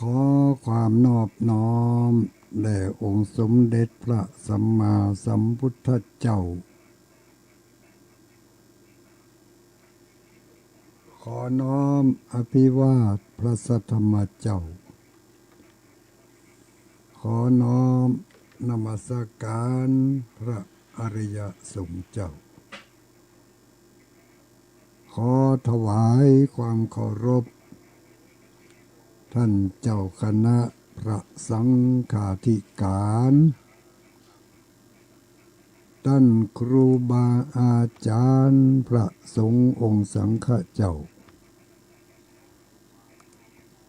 ขอความนอบน้อมแด่องค์สมเด็จพระสัมมาสัมพุทธเจ้าขอน้อมอภิวาทพระสัทธรรมเจ้าขอน้อมนมัสการพระอริยสงฆ์เจ้าขอถวายความเคารพท่านเจ้าคณะพระสังฆาธิการท่านครูบาอาจารย์พระสงฆ์องค์สังฆเจ้า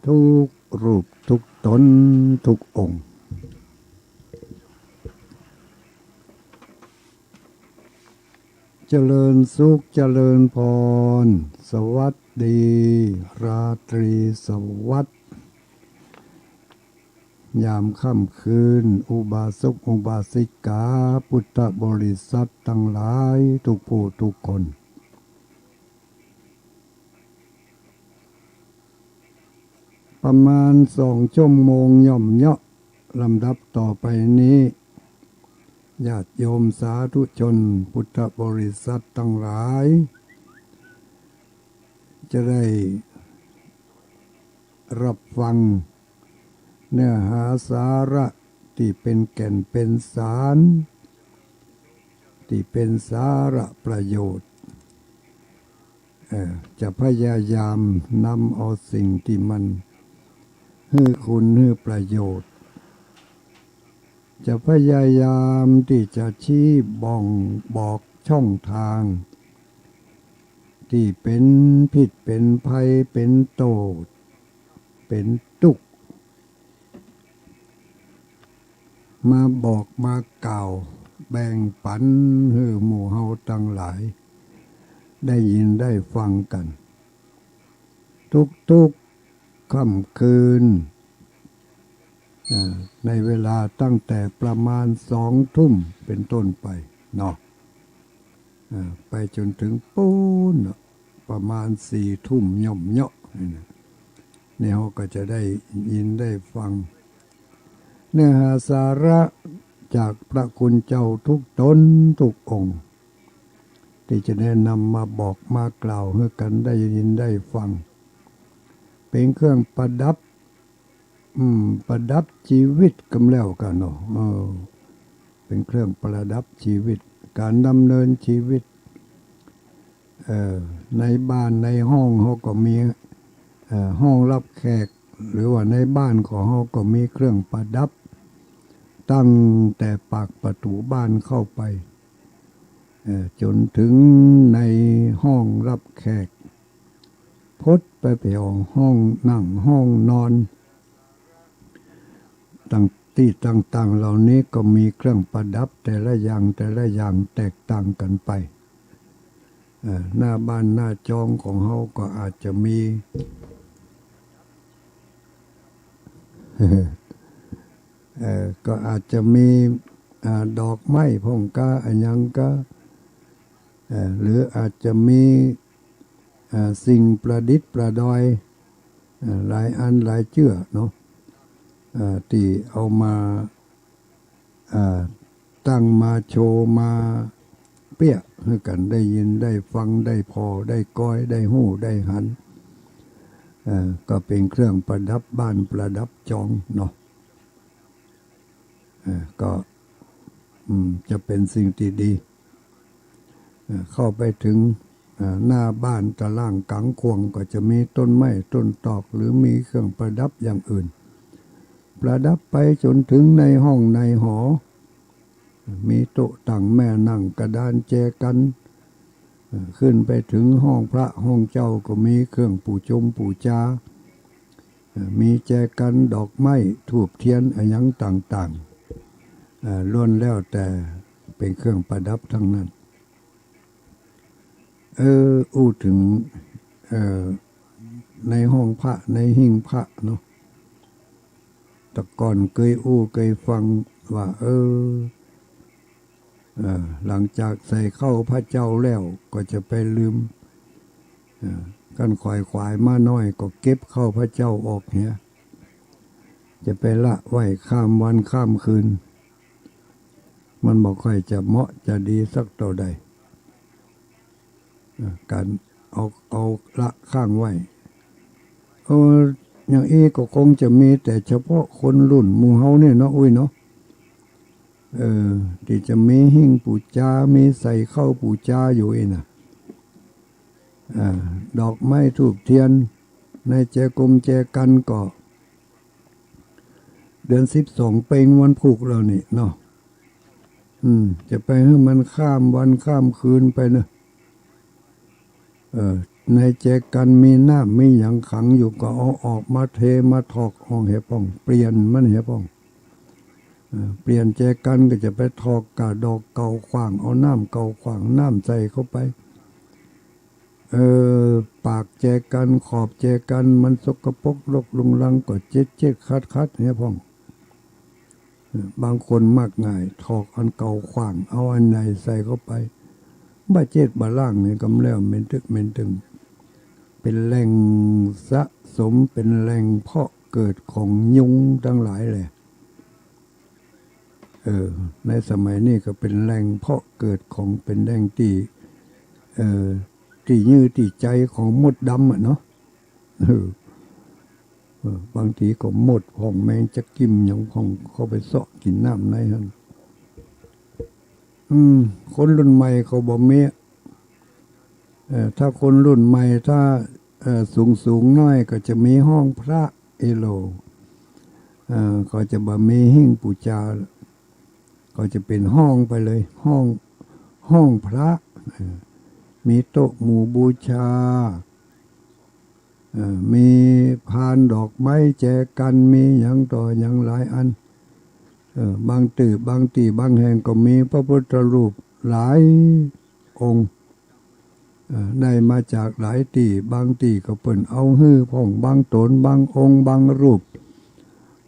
ทุกรูปทุกตนทุกองค์เจริญสุขเจริญพรสวัสดีราตรีสวัสดิ์ยามค่ำคืนอุบาสกอุบาสิกาพุทธบริษัททั้งหลายทุกผู้ทุกคนประมาณ2 ชั่วโมงย่อมเยาะลำดับต่อไปนี้ญาติโยมสาธุชนพุทธบริษัททั้งหลายจะได้รับฟังเนื้อหาสาระที่เป็นแก่นเป็นสารที่เป็นสาระประโยชน์จะพยายามนำเอาสิ่งที่มันให้คุณให้ประโยชน์จะพยายามที่จะชี้บอกช่องทางที่เป็นผิดเป็นภัยเป็นโทษเป็นทุกข์มาบอกมากล่าวแบ่งปันให้หมู่เฮาทั้งหลายได้ยินได้ฟังกันทุกค่ำคืนในเวลาตั้งแต่ประมาณ2 ทุ่มเป็นต้นไปเนาะไปจนถึงปูนประมาณ4 ทุ่มย่อมเนาะเนี่ยเราก็จะได้ยินได้ฟังเนื้อหาสาระจากพระคุณเจ้าทุกตนทุกองค์ที่จะแนะนำมาบอกมากล่าวให้กันได้ยินได้ฟังเป็นเครื่องประดับชีวิตกำแล้วกันเนาะเป็นเครื่องประดับชีวิตการดำเนินชีวิตในบ้านในห้องเขาก็มีห้องรับแขกหรือว่าในบ้านของเขาก็มีเครื่องประดับตั้งแต่ปากประตูบ้านเข้าไปจนถึงในห้องรับแขกพดไปเปี่ยวห้องนั่งห้องนอนที่ต่างๆเหล่านี้ก็มีเครื่องประดับแต่ละอย่างแตกต่างกันไปหน้าบ้านหน้าจองของเขาก็อาจจะมีก็อาจจะมีดอกไม้พงกาอันยังก็หรืออาจจะมีสิ่งประดิษฐ์ประดอยหลายอันหลายเชื่อเนาะที่เอามาตั้งมาโชว์มาเปี้ยให้กันได้ยินได้ฟังได้พอได้ก้อยได้หู้ได้หันก็เป็นเครื่องประดับบ้านประดับจองเนาะก็จะเป็นสิ่งที่ดีเข้าไปถึงหน้าบ้านตะล่างกังควงก็จะมีต้นไม้ต้นตอกหรือมีเครื่องประดับอย่างอื่นประดับไปจนถึงในห้องในหอมีโต๊ะตั้งแม่นั่งกระดานแจกันขึ้นไปถึงห้องพระห้องเจ้าก็มีเครื่องปูจามีแจกันดอกไม้ธูปเทียนอะไรอย่างต่างๆล้วนแล้วแต่เป็นเครื่องประดับทั้งนั้นอู้ถึงในห้องพระในหิ้งพระเนาะแต่ก่อนเคยฟังว่าหลังจากใส่เข้าพระเจ้าแล้วก็จะไปลืมกันขวายมาน้อยก็เก็บเข้าพระเจ้าออกเนี่ย จะไปละไว้ข้ามวันข้ามคืนมันบอกค่อยจะเหมาะจะดีสักเท่าใดการเอาละข้างไว้อย่างนี้ก็คงจะมีแต่เฉพาะคนรุ่นหมู่เฮาเนี่ยเนาะอุ้ยเนาะที่จะมีหิ้งปูจามีใส่เข้าปูจาอยู่เองนะดอกไม้ทูบเทียนในแจกุมแจกันก็เดือน12เป็นวันผูกเรานี่เนาะจะไปให้มันข้ามวันข้ามคืนไปเนอะในแจกันมีน้ำมีหยังขังอยู่ก็เอาออกมาเทมาถอกห้องเหป้องเปลี่ยนมันเหป้องเปลี่ยนแจกันก็จะไปถอกกาดอกเก่าขวางเอาน้ำเก่าขวางน้ำใส่เข้าไปปากแจกันขอบแจกันมันสกปรกรกลุงลังก็เจ็ดคัดเหป้องบางคนมากง่ายถอกอันเก่าขวางเอาอันไหนใส่เข้าไปบ้าเจ็ดบ้าล่างเนี่ยกำแล้วเมนตึงเป็นแหล่งสะสมเป็นแหล่งเพาะเกิดของยุงทั้งหลายเลยในสมัยนี้ก็เป็นแหล่งเพาะเกิดของเป็นแหล่งที่ยื้อที่ใจของมดดำอ่ะเนาะบางทีก็หมดของแมงจะกิมอย่างของเข้าไปเสาะกินน้ำในฮันคนรุ่นใหม่เขาบอกเมียถ้าคนรุ่นใหม่ถ้าสูงน้อยก็จะมีห้องพระเอโลก็จะบ่มีหิ้งปูจาก็จะเป็นห้องไปเลยห้องพระมีโต๊ะหมู่บูชามีพานดอกไม้แจกันมีอย่างต่ออย่างหลายอันบางตีบางแห่งก็มีพระพุทธรูปหลายองค์ได้มาจากหลายตีบางตีก็เปิ่นเอาฮื้อพ่องบางตนบางองค์บางรูป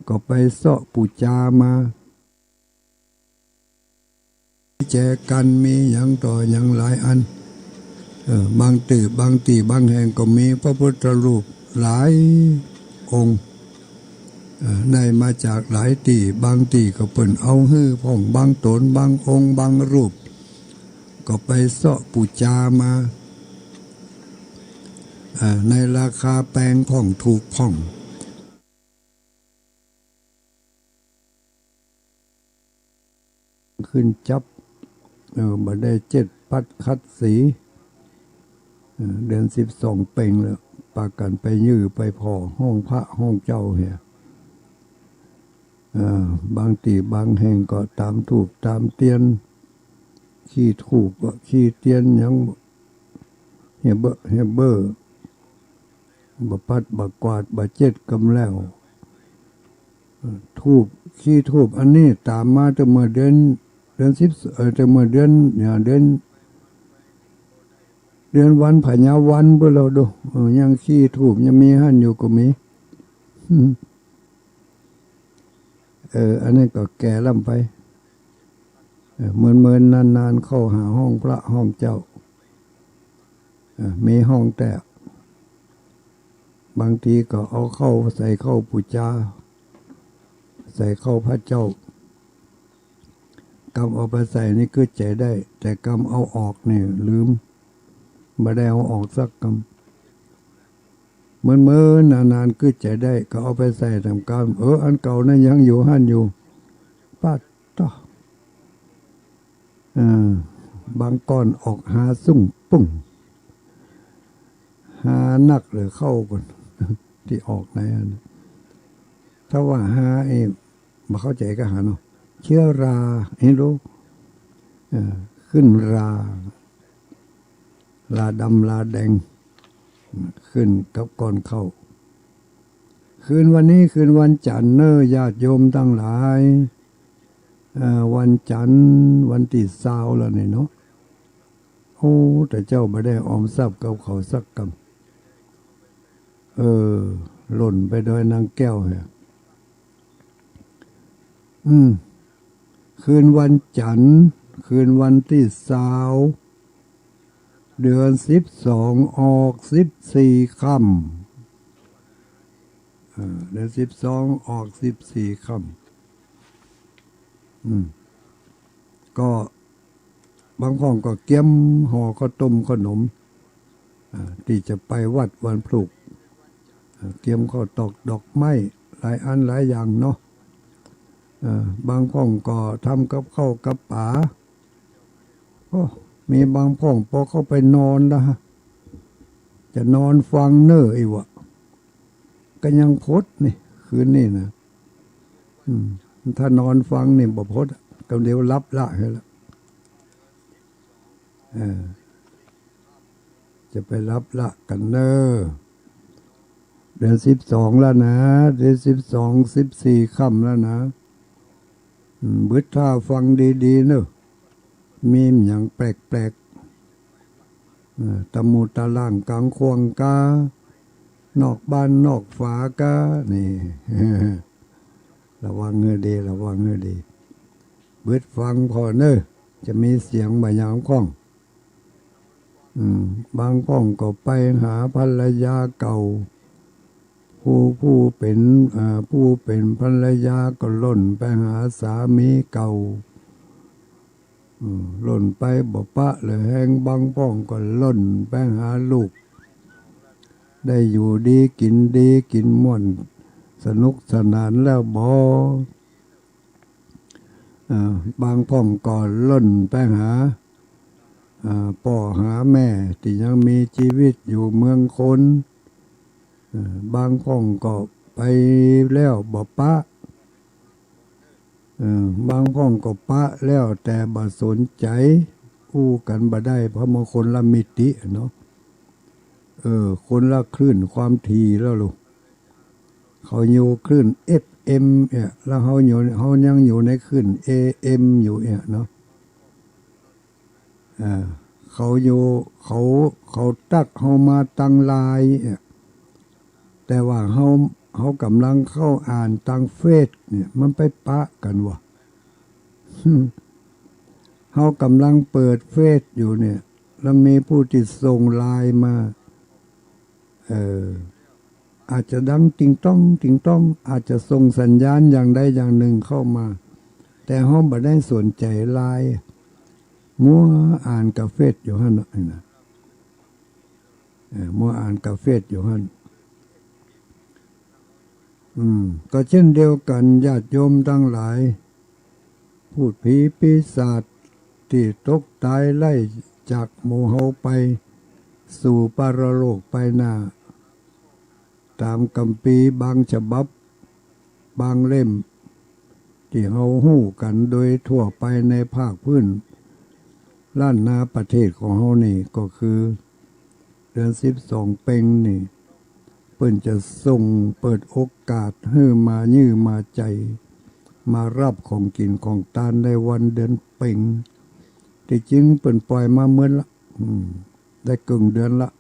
ก็ไปเสาะปูจามาแจกันมีอย่างต่ออย่างหลายอันบางตีบางแห่งก็มีพระพุทธรูปหลายองค์ได้มาจากหลายตีบางตีก็เปิ่นเอาฮื้อพ่องบางตนบางองค์บางรูปก็ไปเสาะปูจามาในราคาแพงพ่องถูกพ่องขึ้นจับบ่ได้7 ปัดคัดสีเดือน12เป่งแล้วปากันไปยื้อไปพอห้องพระห้องเจ้าเหียบางตีบางแห่งก็ตามถูกตามเตียนขี้ถูกก็ขี้เตียนยังเฮเบอร์บ่ปัดบ่กวาดบ่เจ็ดกำแล้วทูบขี้ทูบอันนี้ตามมาตั้งเมื่อเดือน10ตั้งเมื่อเดือนเดือนวันพญาวันบ่เราดูยังขี้ทูบยังมีหั่นอยู่ก็มีอันนี้ก็แก่ล่ำไปเหมือนนานเข้าหาห้องพระห้องเจ้ามีห้องแต่บางทีก็เอาเข้าใส่เข้าปูจาใส่เข้าพระเจ้ากำเอาไปใส่นี่คือใจได้แต่กำเอาออกเนี่ยลืมไม่ได้เอาออกสักกำเหมือนนานคือใจได้ก็เอาไปใส่ทำกำอันเก่านั้นยังอยู่หั่นอยู่ปัดต่อบางก้อนออกหาสุ่งปุ้งหานักหรือเข้าก่อนที่ออกในอันถ้าว่าหามาเข้าใจก็หาเนาะเชื้อราให้รู้ขึ้นลาดำลาแดงขึ้นกับก่อนเข้าคืนวันนี้คืนวันจันทร์ญาติโยมทั้งหลายวันจันทร์วันที่20แล้วนี่เนาะแต่เจ้าไม่ได้ออมทรัพย์กับเขาสักกำหล่นไปโดยนางแก้วเหรอคืนวันจันทร์คืนวันที่20เดือน12ออก14ค่ำ เดือน12ออก14ค่ำก็บางห้องก็เกี๊ยมห่อข้าวต้มขนมที่จะไปวัดวันพลุเกี๊ยมข้าวตอกดอกไม้หลายอันหลายอย่างเนาะบางห้องก็ทำกับข้าวกับป๋ามีบางห้องพอเข้าไปนอนนะฮะจะนอนฟังเน้อไอ้วะก็ยังพดนี่คืนนี่นะถ้านอนฟังนี่บ่พดก็เดี๋ยวรับละให้ละจะไปรับละกันเน้อเดือน12แล้วนะเดือน14ค่ำแล้วนะบึดท่าฟังดีๆเนอะมีอย่างแปลกๆตะมูตะล่างกลางควงกานอกบ้านนอกฝากานี่ ระวังเงยดีระวังเงยดีบึดฟังพอเนอะจะมีเสียงบางอย่างข้องบางข้องก็ไปหาภรรยาเก่าผู้เป็นภรรยาก็ล่นไปหาสามีเก่าล่นไปบ่ปะเลยแหงบางป้องก็ล่นไปหาลูกได้อยู่ดีกินม่วนสนุกสนานแล้วบางป้องก็ล่นไปหาพ่อหาแม่ที่ยังมีชีวิตอยู่เมืองคนบางป้องก็ไปแล้วบ่ปะบางพ้องก็ปะแล้วแต่บ่สนใจคู่กันบ่ได้เพราะมันคนละมิติเนาะคนละคลื่นความถี่แล้วลูกเขาอยู่คลื่น FM เนี่ยแล้วเขายังอยู่ในคลื่น AM อยู่เนี่ยเนาะเขาตักเขามาตั้งลายแต่ว่าเขากำลังเข้าอ่านตังเฟซเนี่ยมันไปปะกันวะเขากำลังเปิดเฟซอยู่เนี่ยแล้วมีผู้ที่ส่งไลน์มาอาจจะดังติงต้องอาจจะส่งสัญญาณอย่างใดอย่างหนึ่งเข้ามาแต่เขาไม่ได้สนใจไลน์มัวอ่านกับเฟซอยู่ฮั่นนะมัวอ่านกับเฟซอยู่ฮั่นก็เช่นเดียวกันญาติโยมทั้งหลายพูดผีปีศาจที่ตกตายไล่จากหมู่เฮาไปสู่ปรโลกไปหน้าตามคัมภีร์บางฉบับบางเล่มที่เฮาฮู้กันโดยทั่วไปในภาคพื้นล้านนาประเทศของเฮานี่ก็คือเดือน12เพ็งนี่เปิ้นจะส่งเปิดโอกาสให้มายื้อมาใจมารับของกินของทานในวันเดือนเพ็งที่จริงเปิ้นปล่อยมาเมื่อละได้ครึ่งเดือนละ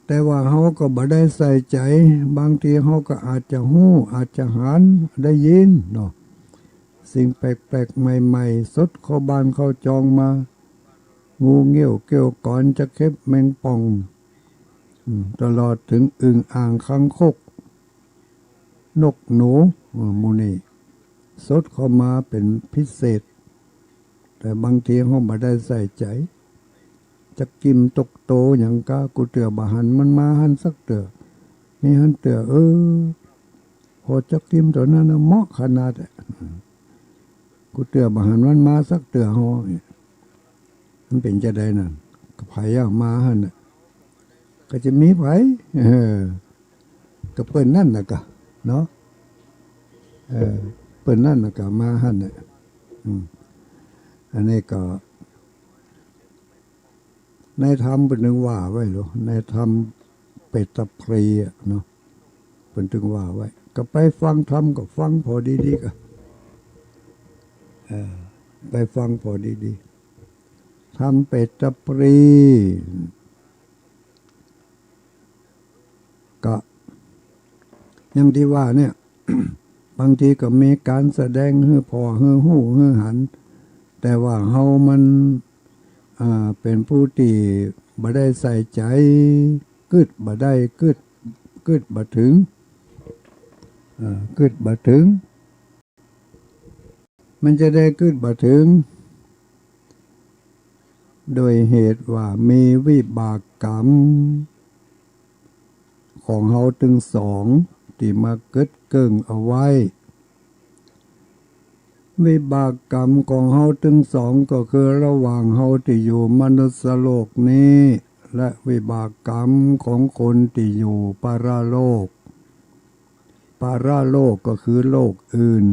แต่ว่าเฮาก็บ่ได้ใส่ใจบางทีเฮาก็อาจจะฮู้อาจจะหันได้ยินเนาะสิ่งแปลกๆใหม่ๆสดเข้าบ้านเข้าจองมางูเงี้ยวเกี่ยวก่อนจะเข็บแมงป่องตลอดถึงอึ่งอ่างคังคกนกหนูมูนี่สดเข้ามาเป็นพิเศษแต่บางทีเขาไม่ได้ใส่ใจจะกิมตกโตอย่างกะกูเตือบหันมันมาหันสักเตือนี่หันเตือพอจะกิมตัวนั้นเหมาะขนาดกูเตือบหันมันมาสักเตือหอมันเป็นจะได้นั่นก็ไผ่มาหันก็จะมีไผ่ก็เปิ้นนั่นนะกะเนาะเปิ้นนั่นนะกะมาหันอันนี้ก็ในธรรมเป็นถึงว่าไว้หรอในธรรมเปตตะเพรีเนาะเป็นถึงว่าไว้ก็ไปฟังธรรมก็ฟังพอดีๆก็ไปฟังพอดีๆธรรมเปตตะเพรีก็อย่างที่ว่าเนี่ย บางทีก็มีการแสดงฮือพอฮือหู้ฮือหันแต่ว่าเฮามันเป็นผู้ที่บ่ได้ใส่ใจกึดบ่ได้กึด กึดบ่ถึงกึดบ่ถึงมันจะได้กึดบ่ถึงโดยเหตุว่ามีวิบากกรรมของเฮาถึงสองที่มาเกิดเกิงเอาไว้วิบากกรรมของเฮาถึงสองก็คือระหว่างเฮาที่อยู่มนุษยโลกนี้และวิบากกรรมของคนที่อยู่ปรโลกปรโลกก็คือโลกอื่น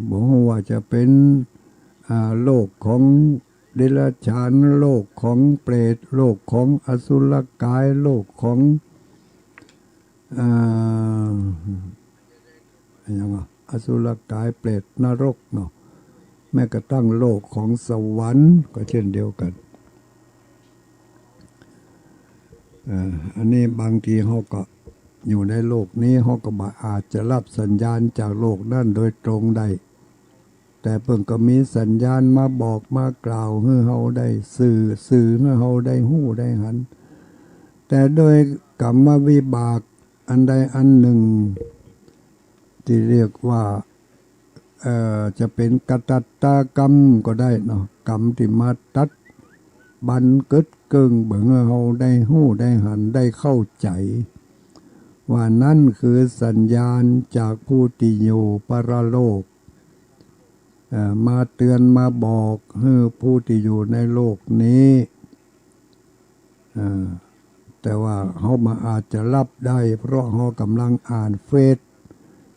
บอกว่าจะเป็นโลกของเดรัจฉานโลกของเปรตโลกของอสุรกายโลกของอย่างอสุรกายเปรตนรกเนาะแม้กระทั่งโลกของสวรรค์ก็เช่นเดียวกันอันนี้บางทีเขาก็อยู่ในโลกนี้เขาก็อาจจะรับสัญญาณจากโลกนั่นโดยตรงได้แต่เพิ่งก็มีสัญญาณมาบอกมากล่าวให้เขาได้สื่อให้เขาได้หู้ได้หันแต่โดยกรรมวิบากอันใดอันหนึ่งที่เรียกว่าจะเป็นกตัตตากรรมก็ได้เนาะกรรมที่มาตัดบันเกิดเกิงเบิ่งเขาได้หู้ได้หันได้เข้าใจว่านั่นคือสัญญาณจากผู้ที่อยู่ปรโลกมาเตือนมาบอกให้ผู้ที่อยู่ในโลกนี้แต่ว่าเขามาอาจจะรับได้เพราะเขากำลังอ่านเฟซ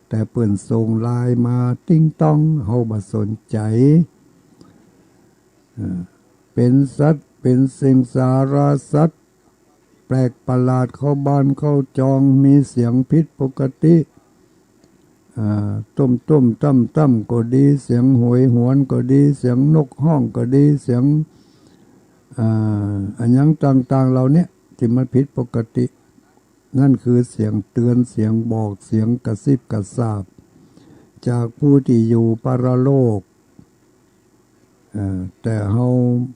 แต่เปิ่นส่งไลน์มาติ้งต้องเขาบ่สนใจเป็นสัตว์เป็นสิ่งสารสัตว์แปลกประหลาดเข้าบ้านเข้าจองมีเสียงผิดปกติต้มตั้มก็ดีเสียงหวยหวนก็ดีเสียงนกห้องก็ดีเสียงอันยังต่างๆเหล่านี้ที่มันผิดปกตินั่นคือเสียงเตือนเสียงบอกเสียงกระซิบกระซาบจากผู้ที่อยู่ปรโลกแต่เรา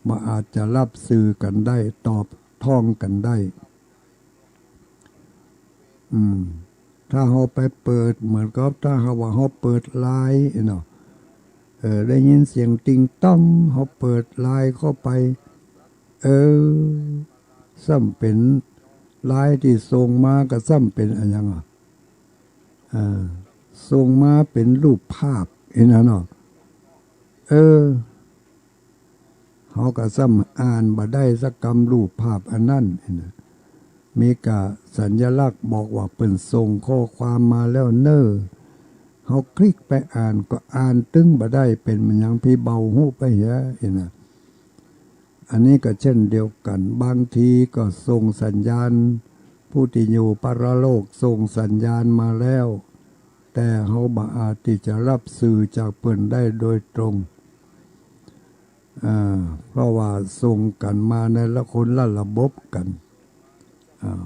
มาอาจจะรับสื่อกันได้ตอบท่องกันได้ถ้าเราไปเปิดเหมือนกับถ้าเราเปิดไลน์เนาะได้ยินเสียงติงต้องเราเปิดไลน์เข้าไปซ้ำเป็นไลน์ที่ส่งมาก็ซ้ำเป็นอะไรอย่างส่งมาเป็นรูปภาพนะเนาะเขาก็ซ้ำอ่านบ่ได้สักคำรูปภาพอันนั้นนะมีกะสัญลักษณ์บอกว่าเป็นส่งข้อความมาแล้วเขาคลิกไปอ่านก็อ่านตึงบ่ได้เป็นมันยังพี่เบาหูไปเยอะนะอันนี้ก็เช่นเดียวกันบางทีก็ส่งสัญญาณผู้ที่อยู่ปรโลกส่งสัญญาณมาแล้วแต่เขาบ่อาจที่จะรับสื่อจากเพิ่นได้โดยตรงเพราะว่าส่งกันมาในละคนละระบบกัน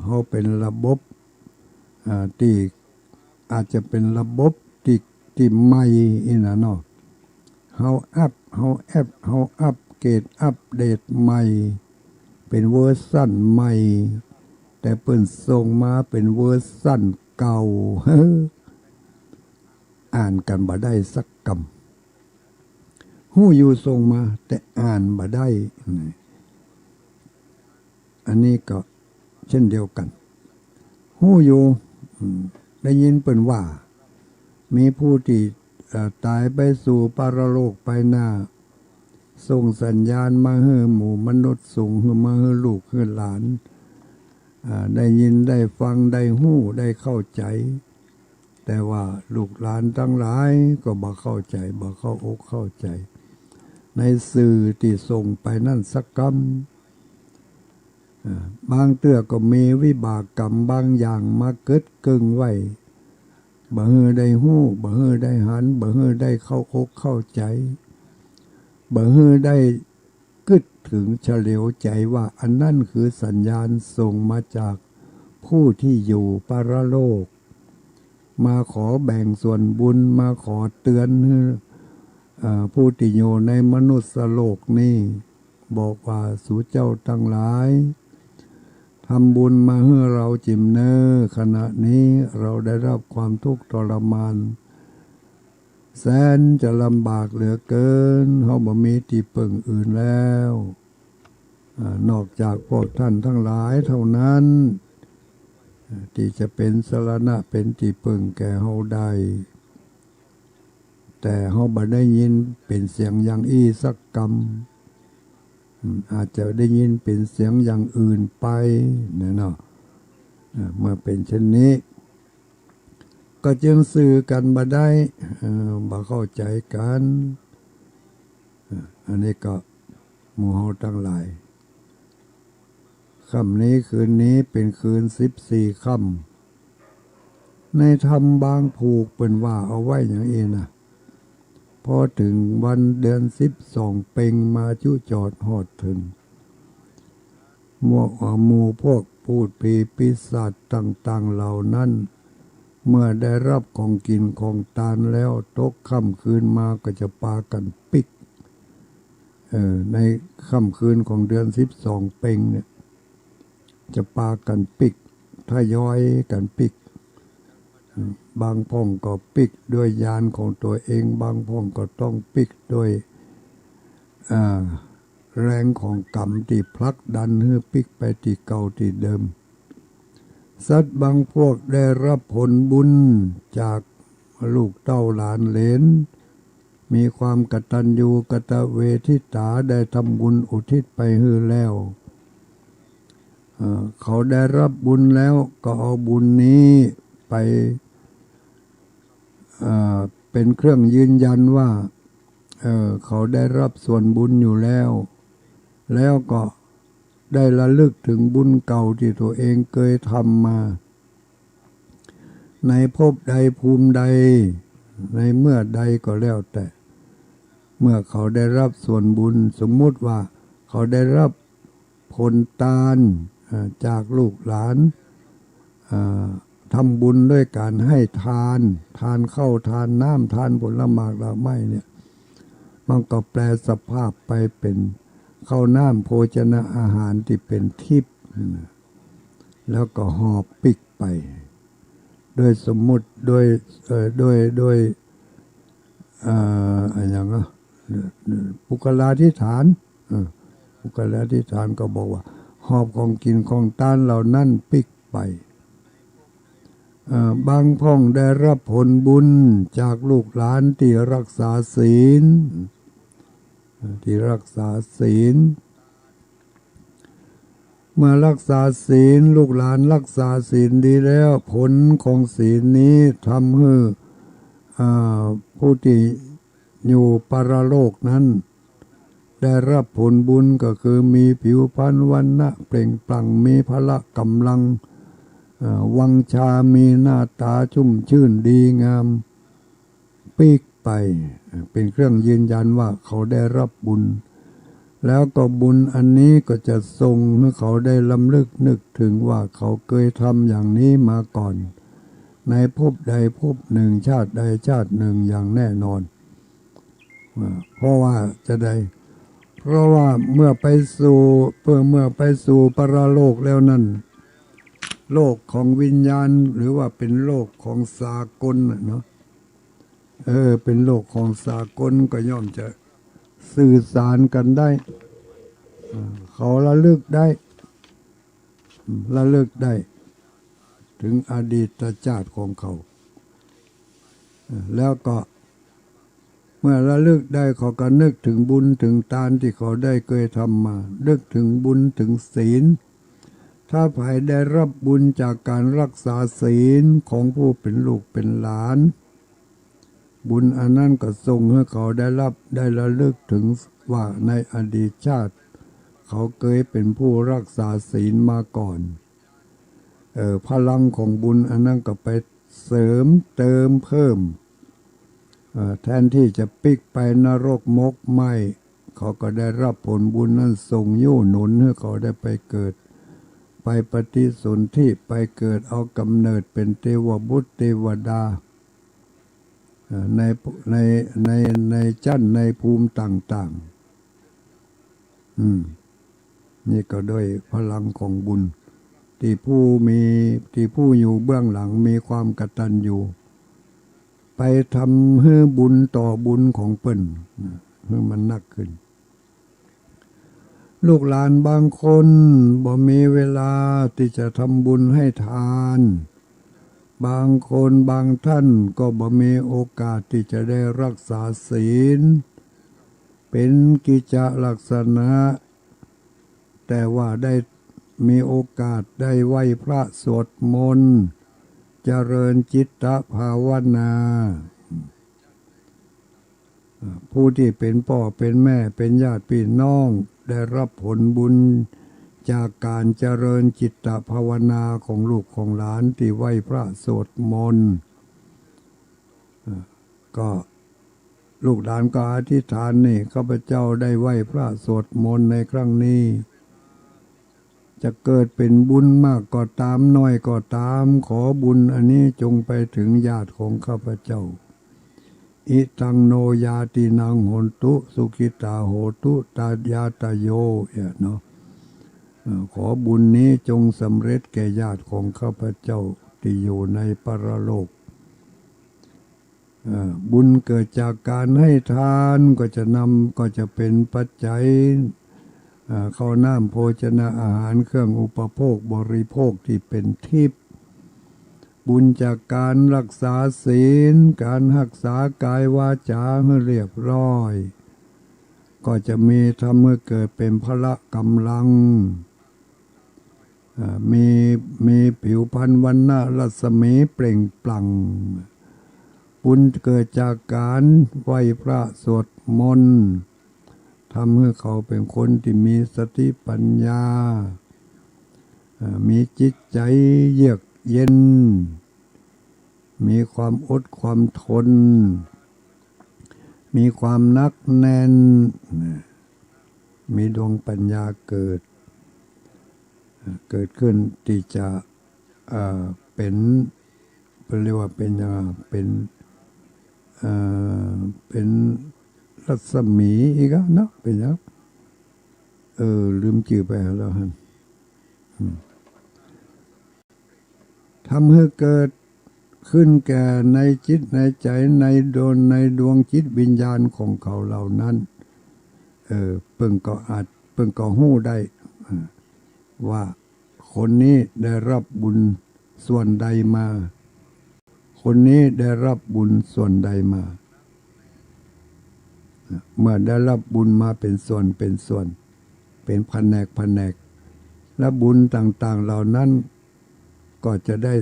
เขาเป็นระบบที่อาจจะเป็นระบบที่ใหม่นะเนาะเขาอัปเกรดอัปเดตใหม่เป็นเวอร์ชันใหม่แต่เพิ่นส่งมาเป็นเวอร์ชันเก่าอ่านกันบ่ได้สักคำหู้อยู่ส่งมาแต่อ่านบ่ได้อันนี้ก็เช่นเดียวกันหู้อยู่ได้ยินเปิ้นว่ามีผู้ที่ตายไปสู่ปรโลกไปหน้าส่งสัญญาณมาให้หมู่มนุษย์ส่งมาให้ลูกให้หลานได้ยินได้ฟังได้หู้ได้เข้าใจแต่ว่าลูกหลานทั้งหลายก็บ่เข้าใจบ่เข้าอกเข้าใจในสื่อที่ส่งไปนั่นสักคำบางเตื้อก็มีวิบากกรรมบางอย่างมาเกิดเกิงไว้บ่ฮือได้หู้บ่ฮือได้หันบ่ฮือได้เข้าอกเข้าใจบ่ฮือได้กึดถึงเฉลียวใจว่าอันนั้นคือสัญญาณส่งมาจากผู้ที่อยู่ปรโลกมาขอแบ่งส่วนบุญมาขอเตือนผู้ที่อยู่ในมนุษย์โลกนี้บอกว่าสู่เจ้าทั้งหลาย ทำบุญมาให้เราจิมเนอขณะนี้เราได้รับความทุกข์ทรมานแสนจะลำบากเหลือเกินเขาบ่มีที่พึ่งอื่นแล้วนอกจากพวกท่านทั้งหลายเท่านั้นที่จะเป็นสรณะเป็นที่พึ่งแก่เฮาได้แต่เฮาบ่ได้ยินเป็นเสียงอย่างอี้สักคำอาจจะได้ยินเป็นเสียงอย่างอื่นไปเนาะเมื่อเป็นเช่นนี้ก็จึงสื่อกันบ่ได้บ่เข้าใจกันอันนี้ก็หมู่เฮาทั้งหลายค่ำนี้คืนนี้เป็นคืน14ค่ำในธรรมบางผูกเป็นว่าเอาไว้อย่างนี้นะพอถึงวันเดือน12เพ็งมาจุจอดหอดถึงหมู่พวกพูดผีปีศาจต่างๆเหล่านั้นเมื่อได้รับของกินของทานแล้วตกค่ำคืนมาก็จะปากันปิกในค่ำคืนของเดือน12เพ็งเนี่ยจะปากันปิกทยอยกันปิกบางพ่องก็ปิกด้วยยานของตัวเองบางพ่องก็ต้องปิกด้วยแรงของกรรมที่พลักดันให้ปิกไปที่เก่าที่เดิมสัตว์บางพวกได้รับผลบุญจากลูกเต้าหลานเหลนมีความกตัญญูกตเวทิตาได้ทำบุญอุทิศไปให้แล้วเขาได้รับบุญแล้วก็เอาบุญนี้ไปเป็นเครื่องยืนยันว่าเขาได้รับส่วนบุญอยู่แล้วก็ได้ระลึกถึงบุญเก่าที่ตัวเองเคยทำมาในภพใดภูมิใดในเมื่อใดก็แล้วแต่เมื่อเขาได้รับส่วนบุญสมมุติว่าเขาได้รับผลทานจากลูกหลานทำบุญด้วยการให้ทานข้าวทานน้ำทานผลหมากดอกไม้เนี่ยมันก็แปลสภาพไปเป็นข้าวน้ำโภชนะอาหารที่เป็นทิพย์แล้วก็หอบปิกไปโดยสมมุติโดยอย่างปุคลาธิฐานปุคลาธิฐานก็บอกว่าหอบของกินของทานเหล่านั้นปิกไปบางพ่องได้รับผลบุญจากลูกหลานที่รักษาศีลเมื่อรักษาศีลลูกหลานรักษาศีลดีแล้วผลของศีลนี้ทำให้ผู้ที่อยู่ปรโลกนั้นได้รับผลบุญก็คือมีผิวพรรณวรรณะเปล่งปลั่งมีพละกำลังวังชามีหน้าตาชุ่มชื่นดีงามปีกไปเป็นเครื่องยืนยันว่าเขาได้รับบุญแล้วก็บุญอันนี้ก็จะส่งให้เขาได้ลำลึกนึกถึงว่าเขาเคยทำอย่างนี้มาก่อนในภพใดภพหนึ่งชาติใดชาติหนึ่งอย่างแน่นอนเพราะว่าเมื่อไปสู่ปรโลกแล้วนั่นโลกของวิญญาณหรือว่าเป็นโลกของสากลเนาะเป็นโลกของสากลก็ย่อมจะสื่อสารกันได้เขาระลึกได้ถึงอดีตชาติของเขาแล้วก็เมื่อระลึกได้เขาก็นึกถึงบุญถึงทานที่เขาได้เคยทำมานึกถึงบุญถึงศีลถ้าใครได้รับบุญจากการรักษาศีลของผู้เป็นลูกเป็นหลานบุญอันนั้นก็ส่งให้เขาได้ระลึกถึงว่าในอดีตชาติเขาเคยเป็นผู้รักษาศีลมาก่อนพลังของบุญอันนั้นก็ไปเสริมเติมเพิ่มแทนที่จะปิกไปนรกมกไหมเขาก็ได้รับผลบุญนั้นส่งยู่หนุนให้เขาได้ไปเกิดไปปฏิสนธิไปเกิดเอากำเนิดเป็นเทวบุตรเทวดาในชั้นในภูมิต่างๆนี่ก็ด้วยพลังของบุญ ที่ผู้อยู่เบื้องหลังมีความกตัญญูไปทำให้บุญต่อบุญของเปิ้นให้มันนักขึ้นลูกหลานบางคนบ่มีเวลาที่จะทำบุญให้ทานบางคนบางท่านก็บ่มีโอกาสที่จะได้รักษาศีลเป็นกิจลักษณะแต่ว่าได้มีโอกาสได้ไหว้พระสวดมนต์เจริญจิตตภาวนาผู้ที่เป็นพ่อเป็นแม่เป็นญาติพี่น้องได้รับผลบุญจากการเจริญจิตตภาวนาของลูกของหลานที่ไหว้พระสวดมนต์ก็ลูกหลานก็อธิษฐานนี่ข้าพเจ้าได้ไหว้พระสวดมนต์ในครั้งนี้จะเกิดเป็นบุญมากก็ตามน้อยก็ตามขอบุญอันนี้จงไปถึงญาติของข้าพเจ้าอิตังโนยาตินังโหนตุสุขิตาโหตุตายาตโยเนาะขอบุญนี้จงสำเร็จแก่ญาติของข้าพเจ้าที่อยู่ในปรโลกบุญเกิดจากการให้ทานก็จะเป็นปัจจัยข้าวน้ำโภชนะอาหารเครื่องอุปโภคบริโภคที่เป็นทิพย์บุญจากการรักษาศีลการรักษากายวาจาให้เรียบร้อยก็จะมีทำให้เกิดเป็นพละกำลังมีผิวพรรณวรรณะรัศมีเปล่งปลั่งบุญเกิดจากการไหว้พระสวดมนต์ทำให้เขาเป็นคนที่มีสติปัญญามีจิตใจเยือกเย็นมีความอดความทนมีความนักแน่นมีดวงปัญญาเกิดขึ้นที่จะเป็นเรียกว่าเป็นรัศมีอีกเนาะเป็นยังลืมชื่อไปแล้วฮะทำให้เกิดขึ้นแก่ในจิตในใจในดวงจิตวิญญาณของเขาเหล่านั้นเพิ่งก็หู้ได้ว่าคนนี้ได้รับบุญส่วนใดมาคนนี้ได้รับบุญส่วนใดมาเมื่อได้รับบุญมาเป็นส่วนเป็นแผนกและบุญต่างๆเหล่านั้นก็จะได้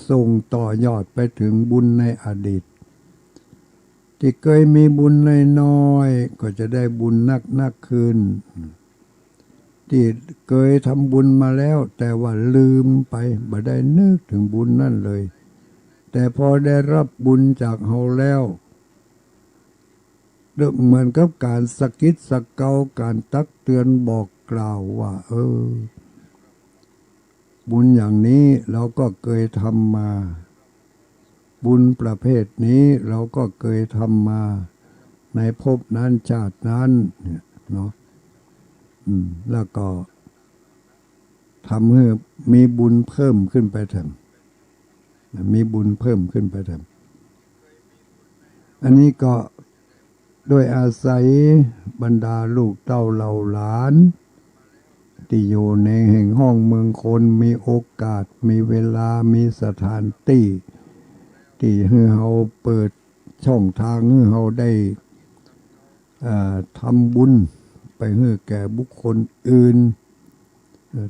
ส่งต่อยอดไปถึงบุญในอดีตที่เคยมีบุญน้อยๆก็จะได้บุญนักขึ้นที่เคยทำบุญมาแล้วแต่ว่าลืมไปบ่ได้นึกถึงบุญนั่นเลยแต่พอได้รับบุญจากเฮาแล้วเหมือนกับการสะกิดสะเกาการตักเตือนบอกกล่าวว่าบุญอย่างนี้เราก็เคยทำมาบุญประเภทนี้เราก็เคยทำมาในภพนั้นชาตินั้นเนี่ยเนาะแล้วก็ทำให้มีบุญเพิ่มขึ้นไปแถมมีบุญเพิ่มขึ้นไปแถมอันนี้ก็โดยอาศัยบรรดาลูกเต้าเหล่าหลานที่อยู่ในแห่งห้องเมืองคนมีโอกาสมีเวลามีสถานที่ที่ให้เราเปิดช่องทางให้เราได้ทำบุญไปให้แก่บุคคลอื่น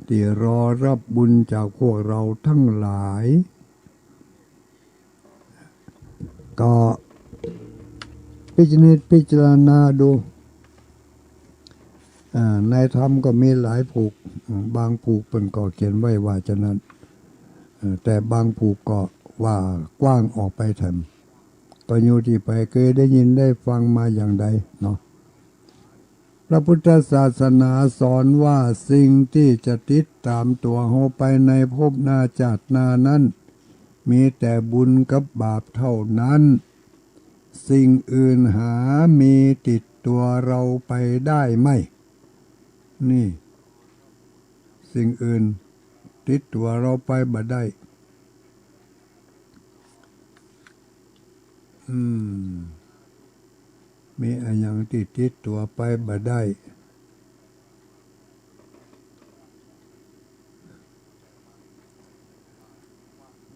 ที่รอรับบุญจากพวกเราทั้งหลายก็พิจารณาดูในธรรมก็มีหลายผูกบางผูกเป็นก็เขียนไว้ว่าจะนั้นแต่บางผูกก็ว่ากว้างออกไปแถมก็อยู่ที่ไปเคยได้ยินได้ฟังมาอย่างใดเนาะพระพุทธศาสนาสอนว่าสิ่งที่จะติดตามตัวเราไปในภพหน้าชาติหน้านั้นมีแต่บุญกับบาปเท่านั้นสิ่งอื่นหามีติดตัวเราไปได้ไหมนี่สิ่งอื่น ติดตัวเราไปบ่ได้มีอะไรอย่างที่ติดตัวไปบ่ได้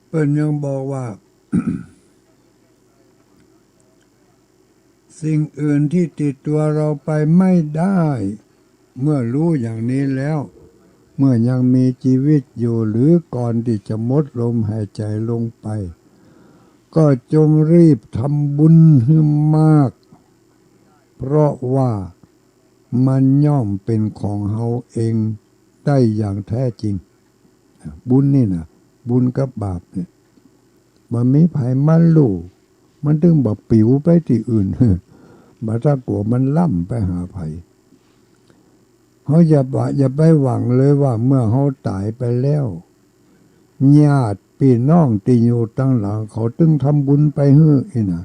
เปิ้นยังบอกว่า สิ่งอื่นที่ติดตัวเราไปไม่ได้ เมื่อรู้อย่างนี้แล้ว เมื่อยังมีชีวิตอยู่หรือก่อนที่จะหมดลมหายใจลงไป ก็จงรีบทำบุญให้มาก เพราะว่ามันย่อมเป็นของเฮาเองได้อย่างแท้จริง บุญนี่นะบุญกับบาปเนี่ยมันมีไผมันรู้มันถึงบ่ปิวไปที่อื่น บ่ถ้ากลัวมันล่ำไปหาไผเขาอย่าไปหวังเลยว่าเมื่อเขาตายไปแล้วญาติพี่น้องที่อยู่ตั้งหลังเขาตึงทำบุญไปเฮ้ออีน่ะ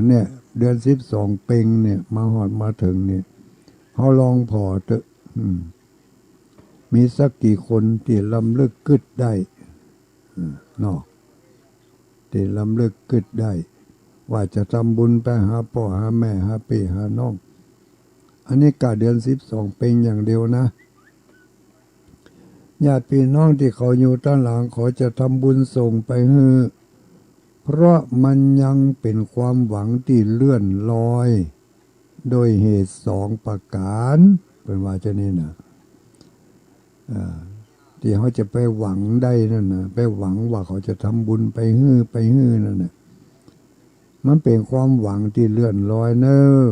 เนี่ยเดือน12เพ็งเนี่ยมาหอดมาถึงเนี่ยเขาลองพอเถอะมีสักกี่คนที่ลำลึกกึดได้เนาะที่ลำลึกกึดได้ว่าจะทำบุญไปหาพ่อหาแม่หาพี่หาน้องอันนี้กะเดือน12เพ็งอย่างเดียวนะญาติพี่น้องที่เขาอยู่ด้านหลังเขาจะทำบุญส่งไปให้เพราะมันยังเป็นความหวังที่เลื่อนลอยโดยเหตุ2ประการเป็นว่าจะนี่นะที่เขาจะไปหวังได้นั่นนะไปหวังว่าเขาจะทำบุญไปฮื้อนั่นนะมันเป็นความหวังที่เลื่อนลอยเนอ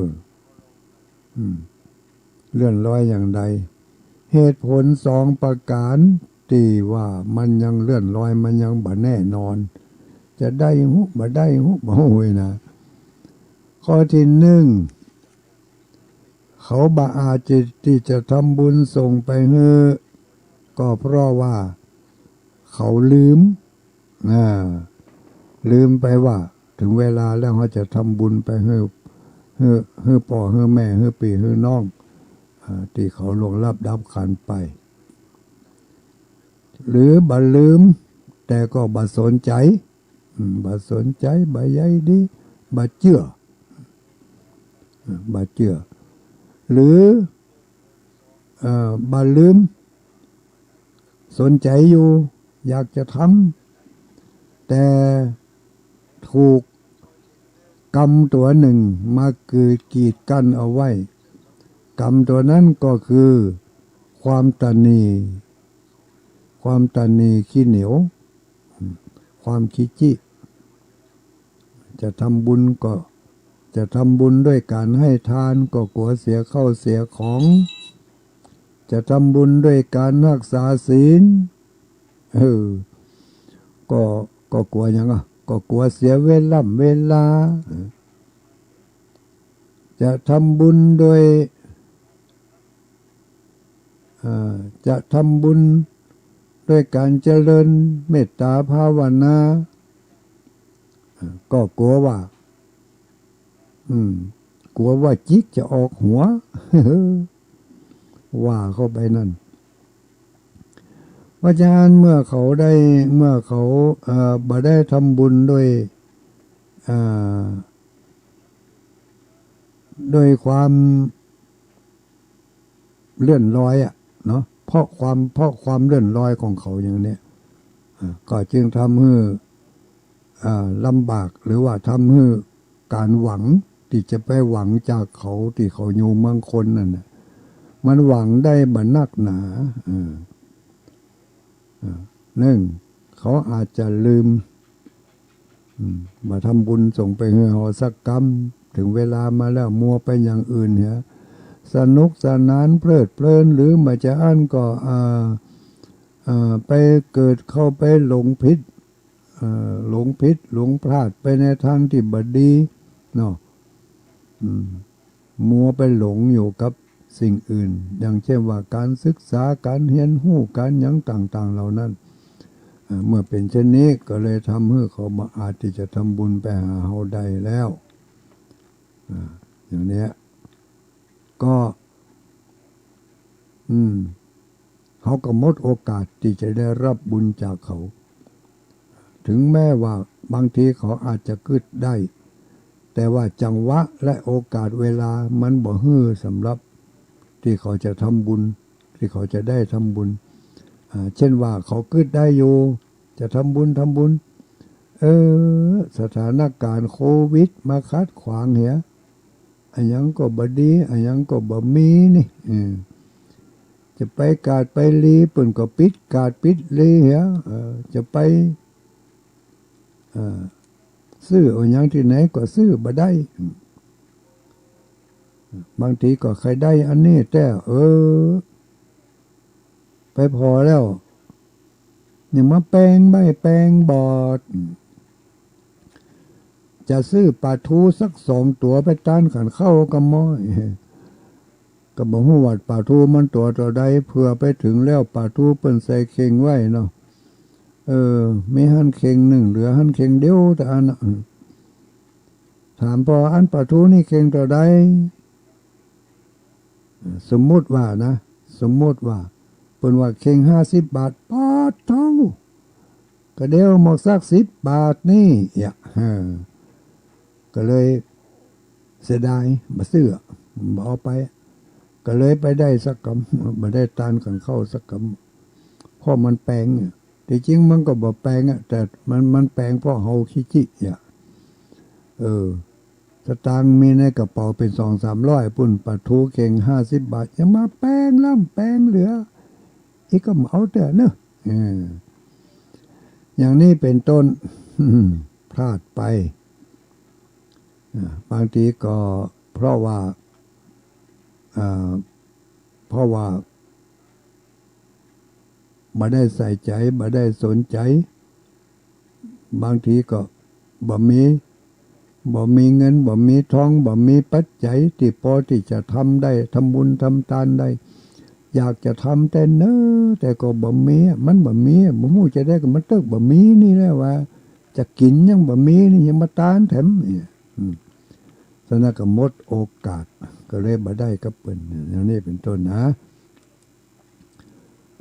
เลื่อนลอยอย่างใดเหตุผล2ประการที่ว่ามันยังเลื่อนลอยมันยังบ่แน่นอนจะได้บ่ได้บ่โวยนะข้อที่1เขาบ่อาจที่จะทำบุญส่งไปให้ก็เพราะว่าเขาลืมไปว่าถึงเวลาแล้วเขาจะทำบุญไปให้พ่อให้แม่ให้พี่ให้น้องที่เขาล่วงลับดับขันไปหรือบ่ลืมแต่ก็บ่สนใจบ่ใยดีบ่เชื่อหรือบ่ลืมสนใจอยู่อยากจะทำแต่ถูกกรรมตัวหนึ่งมากีดกั้นเอาไว้กรรมตัวนั้นก็คือความตนีขี้เหนียวความขี้จี้จะทำบุญก็จะทำบุญด้วยการให้ทานก็กลัวเสียเข้าเสียของจะทำบุญด้วยการรักษาศีลก็กลัวยังก็กลัวเสียเวลาจะทำบุญโดยจะทำบุญด้วยการเจริญเมตตาภาวนาก็กลัวว่าจิตจะออกหัว ว่าเข้าไปนั่นว่าฉะนั้นเมื่อเขาบ่ได้ทำบุญโดยความเลื่อนลอยเนาะเพราะความเลื่อนลอยของเขาอย่างนี้ก็จึงทำให้ลำบากหรือว่าทำให้การหวังที่จะไปหวังจากเขาที่เขาอยู่เมืองคนนั่นน่ะมันหวังได้บ่นักหนาเขาอาจจะลืมมาทำบุญส่งไปให้เขาสักกรรมถึงเวลามาแล้วมัวไปอย่างอื่นเหรอสนุกสนานเพลิดเพลินหรือมาจะอั้นก็ไปเกิดเข้าไปหลงผิดหลงพลาดไปในทางที่บดีเนาะมัวไปหลงอยู่กับสิ่งอื่นอย่างเช่นว่าการศึกษาการเรียนรู้การหยังต่างๆเหล่านั้นเมื่อเป็นเช่นนี้ก็เลยทำให้เขามาอาจที่จะทำบุญไปหาเฮาได้แล้วอย่างนี้ก็ เขาก็หมดโอกาสที่จะได้รับบุญจากเขาถึงแม้ว่าบางทีเขาอาจจะกึดได้แต่ว่าจังหวะและโอกาสเวลามันบ่ฮื้อสำหรับที่เขาจะทำบุญที่เขาจะได้ทำบุญเช่นว่าเขากึดได้อยู่จะทำบุญสถานการณ์โควิดมาคัดขวางเหียอันยังก็บดีอันยังก็บ่มีนี่จะไปกาดไปลีเปิ่นก็ปิดกาดปิดลีเหียจะไปซื้อเอาอย่างที่ไหนก็ซื้อบ่ได้บางทีก็ใครได้อันนี้แต่ไปพอแล้วยังมาแปลงใบแปลงบอดจะซื้อปลาทูสัก2 ตัวไปต้านขันเข้ากับม้อยก็บอกว่าปลาทูมันตัวใดเพื่อไปถึงแล้วปลาทูเปิ้นใส่เข่งไว้เนาะมีหั่นเข่งหนึ่งเหลือหั่นเข่งเดียวแต่อันถามพออันปลาทูนี่เข่งตัวใดสมมุติว่าเปิ้นว่าเข่ง50 บาทปาดเท่าก็เดียวหมดสัก10 บาทนี่ก็เลยเสียดายบ่ซื้อบ่เอาไปก็เลยไปได้สักกำบ่ได้ตานกันเข้าสักกำเพราะมันแปลงที่จริงมันก็บ่แปลงแต่มันแปลงเพราะเฮาขี้จิสตางค์มีในกระเป๋าเป็น2-300ปุ่นปลาทูเข่ง50 บาทยังมาแปลงล่ำแปลงเหลืออีกก็เอาแต่เนอะอย่างนี้เป็นต้นพลาดไปบางทีก็เพราะว่าบ่ได้ใส่ใจบ่ได้สนใจบางทีก็บ่มีเงินบ่มีทองบ่มีปัจจัยที่พอที่จะทำได้ทำบุญทำทานได้อยากจะทำแต่แต่ก็บ่มีมันบ่มีบ่ฮู้จะได้ก็มันตึกบ่มีนี่แหละว่าจะกินยังบ่มีนี่ยังมาตานแถมฉะนั้นก็หมดโอกาสก็เลยบ่ได้กับเปิ้นอย่างนี้เป็นต้นนะ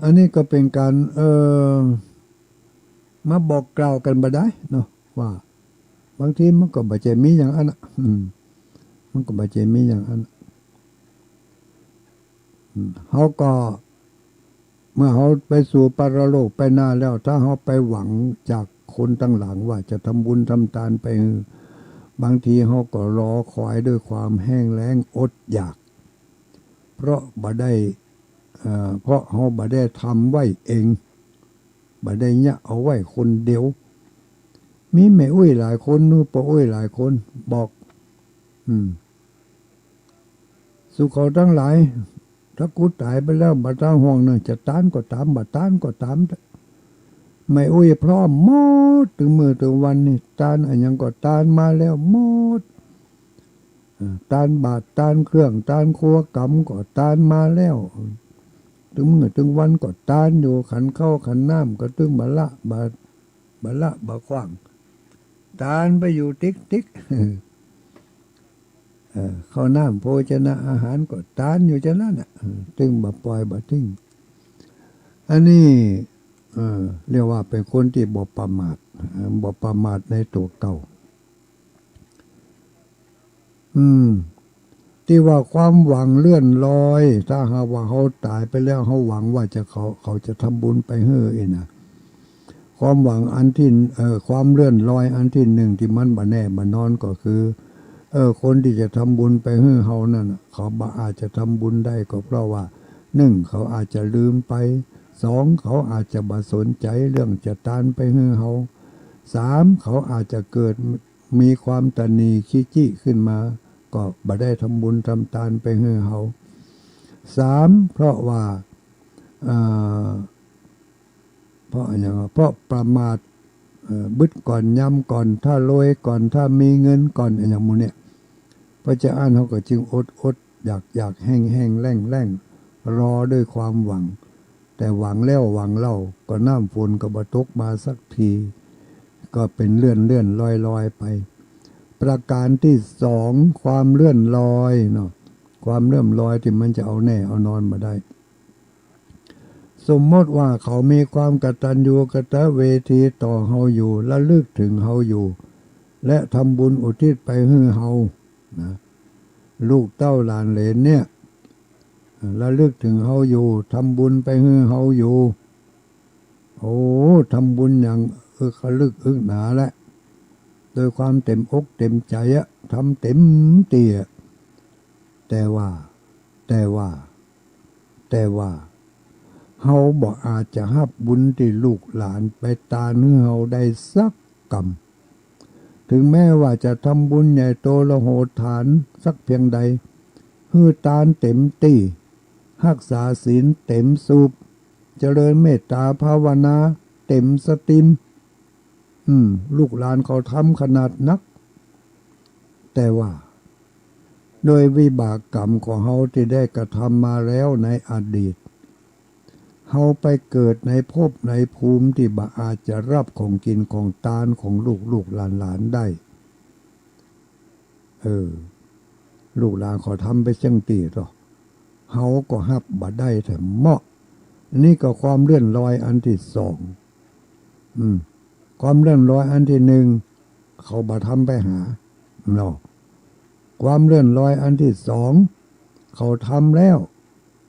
อันนี้ก็เป็นการมาบอกกล่าวกันบ่ได้เนาะว่าบางทีมันก็บ่ใช่มีอย่างอันมันก็บ่ใช่มีอย่างอันเฮาก็เมื่อเฮาไปสู่ปรโลกไปหน้าแล้วถ้าเฮาไปหวังจากคนตั้งหลังว่าจะทำบุญทำทานไปบางทีเฮาก็รอคอยด้วยความแห้งแล้งอดอยากเพราะเฮาบ่ได้ทำไว้เองบ่ได้ยะเอาไว้คนเดียวมีแม่อุ้ยหลายคนนู่ปออุ้ยหลายคนบอกสุเขาทั้งหลายถ้ากูตายไปแล้วบ่ต้องห่วงนึงจะตานก็ตามบ่ตานก็ตามแม่อุ้ยพร้อมหมดถึงมื้อถึงวันนี่ตานอันยังก็ตานมาแล้วหมดตานบาทตานเครื่องตานครัวกำก็ตานมาแล้วถึงมื้อถึงวันก็ตานอยู่ขันเข้าขันน้ำก็ตึงบ่ละบ่ขว้างตานไปอยู่ติ๊กข้าวน้ำโภชนะอาหารก็ตานอยู่จะนั่นตึงบ่ปล่อยบ่ทิ้งอันนี้เรียกว่าเป็นคนที่บ่ประมาทในตัวเก่าที่ว่าความหวังเลื่อนลอยถ้าหากว่าเขาตายไปแล้วเขาหวังว่าเขาจะทำบุญไปเฮ้อนะความหวังอันที่ความเลื่อนลอยอันที่หนึ่งที่มันบ่แน่บ่นอนก็คือคนที่จะทำบุญไปเฮ้อเฮานั่นเขาบ่อาจจะทำบุญได้ก็เพราะว่า1เขาอาจจะลืมไป2เขาอาจจะบ่สนใจเรื่องจะทานไปเฮ้อเฮา3เขาอาจจะเกิดมีความตณีขี้จี้ขึ้นมาก็บ่ได้ทำบุญทำทานไปเฮ้อเฮา3เพราะว่าเพราะประมาทบึดก่อนย้ำก่อนถ้ารวยก่อนถ้ามีเงินก่อนอย่างมูเนี่ยพระเจ้าเขาก็จึงอดอยากแห้งแล้งรอด้วยความหวังแต่หวังแล้วหวังเล่าก็น้ำฝนก็บ่ตกมาสักทีก็เป็นเลื่อนลอยไปประการที่2ความเลื่อนลอยเนาะความเลื่อนลอยที่มันจะเอาแน่เอานอนมาได้ สมมติว่าเขามีความกตัญญูกตเวทีต่อเฮาอยู่ระลึกถึงเฮาอยู่และทำบุญอุทิศไปให้เฮานะลูกเต้าหลานเหลนเนี่ยระลึกถึงเฮาอยู่ทำบุญไปให้เฮาอยู่โอ้ทำบุญอย่างระลึกหนาและโดยความเต็มอกเต็มใจอะทำเต็มเตี่ยแต่ว่าเฮาบอกอาจจะรับบุญที่ลูกหลานไปตาเนื้อเฮาได้สักกำถึงแม้ว่าจะทำบุญใหญ่โตละโหฐานสักเพียงใดฮือตานเต็มตีรักษาศีลเต็มสูบเจริญเมตตาภาวนาเต็มสติมลูกหลานเขาทำขนาดนักแต่ว่าโดยวิบากกรรมของเฮาที่ได้กระทำมาแล้วในอดีตเฮาไปเกิดในภพในภูมิที่บ่อาจจะรับของกินของทานของลูกหลานได้ลูกหลานเขาทำไปจังตีหรอเฮาก็ฮับบ่ได้แต่เหมาะนี่ก็ความเลื่อนลอยอันที่สองความเลื่อนลอยอันที่หนึ่งเขาบ่ทำไปหาเนาะความเลื่อนลอยอันที่สองเขาทำแล้ว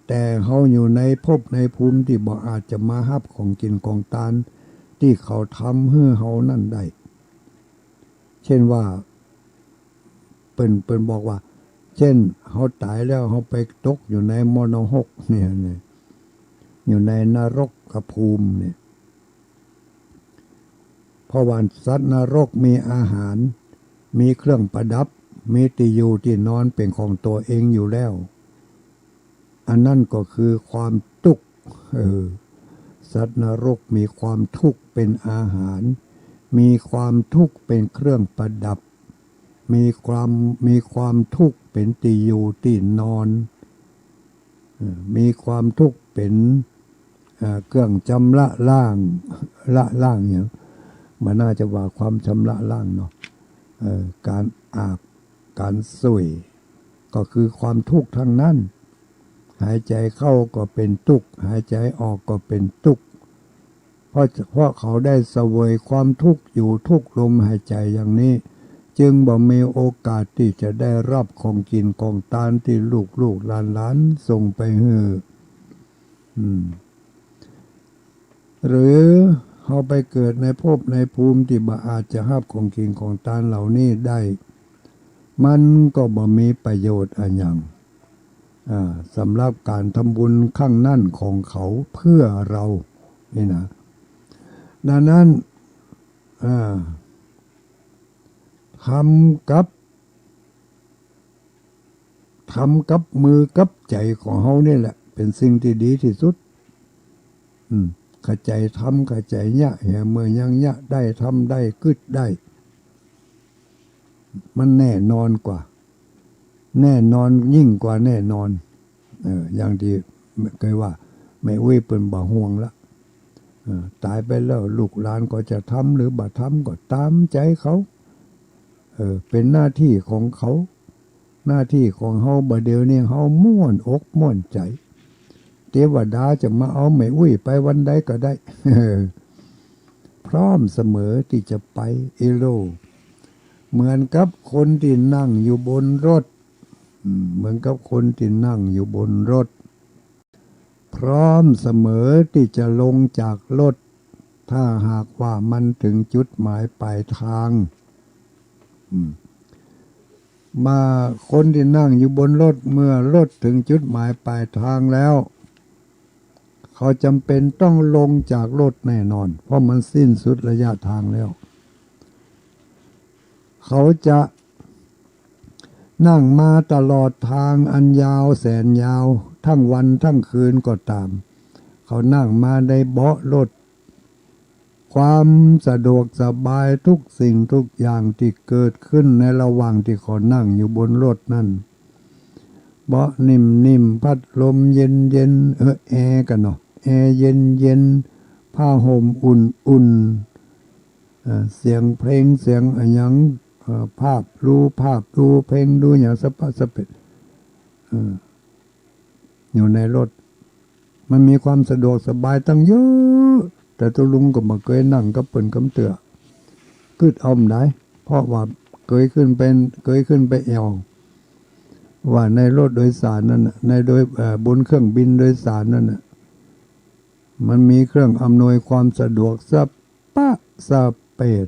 แต่เขาอยู่ในภพในภูมิที่บ่อาจจะมาฮับของกินของทานที่เขาทำเพื่อเขานั่นได้เช่นว่าเปิ้นบอกว่าเช่นเขาตายแล้วเขาไปตกอยู่ในมรณะเนี่ยอยู่ในนรกกภูมิเนี่ยเพราะว่าสัตว์นรกมีอาหารมีเครื่องประดับมีที่อยู่ที่นอนเป็นของตัวเองอยู่แล้วอันนั่นก็คือความทุกข์สัตว์นรกมีความทุกข์เป็นอาหารมีความทุกข์เป็นเครื่องประดับมีความทุกข์เป็นที่อยู่ที่นอนมีความทุกข์เป็นเครื่องชำระล้างอย่างมันน่าจะว่าความชำระล้างเนาะการอาบการสุยก็คือความทุกข์ทั้งนั้นหายใจเข้าก็เป็นทุกข์หายใจออกก็เป็นทุกข์เพราะเขาได้เสวยความทุกข์อยู่ทุกลมหายใจอย่างนี้จึงบ่มีโอกาสที่จะได้รับของกินของทานที่ลูกหลานส่งไปให้หรือเขาไปเกิดในภพในภูมิที่บ่อาจจะรับของกินของทานเหล่านี้ได้มันก็บ่มีประโยชน์อะไรอย่างสำหรับการทำบุญข้างนั่นของเขาเพื่อเรานี่นะดังนั้นทำกับมือกับใจของเขานี่แหละเป็นสิ่งที่ดีที่สุดเข้าใจทำเข้าใจยะเหี่ยเมื่อยังยะได้ทำได้กึดได้มันแน่นอนกว่าแน่นอนยิ่งกว่าแน่นอนอย่างที่เคยว่าไม่อุ้ยเป็นบ่ห่วงละตายไปแล้วลูกหลานก็จะทำหรือบ่ทำก็ตามใจเขาเป็นหน้าที่ของเขาหน้าที่ของเฮาบ่เดี๋ยวนี้เฮาม่วนอกม่วนใจเทวดาจะมาเอาไม่อุ้ยไปวันใดก็ได้พร้อมเสมอที่จะไปเอโลเหมือนกับคนที่นั่งอยู่บนรถเหมือนกับคนที่นั่งอยู่บนรถพร้อมเสมอที่จะลงจากรถถ้าหากว่ามันถึงจุดหมายปลายทางมาคนที่นั่งอยู่บนรถเมื่อรถถึงจุดหมายปลายทางแล้วเขาจำเป็นต้องลงจากรถแน่นอนเพราะมันสิ้นสุดระยะทางแล้วเขาจะนั่งมาตลอดทางอันยาวแสนยาวทั้งวันทั้งคืนก็ตามเขานั่งมาในเบาะรถความสะดวกสบายทุกสิ่งทุกอย่างที่เกิดขึ้นในระหว่างที่เขานั่งอยู่บนรถนั่นเบาะนิ่มพัดลมเย็นแอร์กันเนาะแอร์เย็นผ้าห่มอุ่นเสียงเพลงเสียงอะไรอย่างภาพดูเพลงดูอย่างสะเพ็ดอยู่ในรถ มันมีความสะดวกสบายตั้งเยอะแต่ตัวลุงก็มาเคยนั่งกับเปิ่นกำเตือคืดเอาได้เพราะว่าเคยขึ้นไปแอวว่าในรถโดยสารนั่นในโดยบนเครื่องบินโดยสารนั่นมันมีเครื่องอำนวยความสะดวกสเปด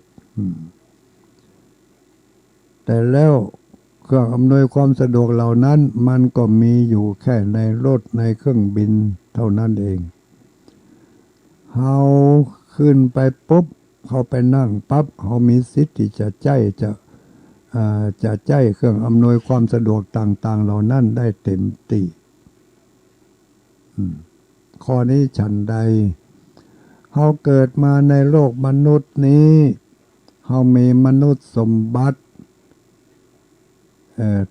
แต่แล้วเครื่องอำนวยความสะดวกเหล่านั้นมันก็มีอยู่แค่ในรถในเครื่องบินเท่านั้นเองเฮาขึ้นไปปุ๊บเขาไปนั่งปั๊บเขามีสิทธิ์ที่จะใจเครื่องอำนวยความสะดวกต่างๆเหล่านั้นได้เต็มที่ข้อนี้ฉันใดเขาเกิดมาในโลกมนุษย์นี้เขามีมนุษย์สมบัติ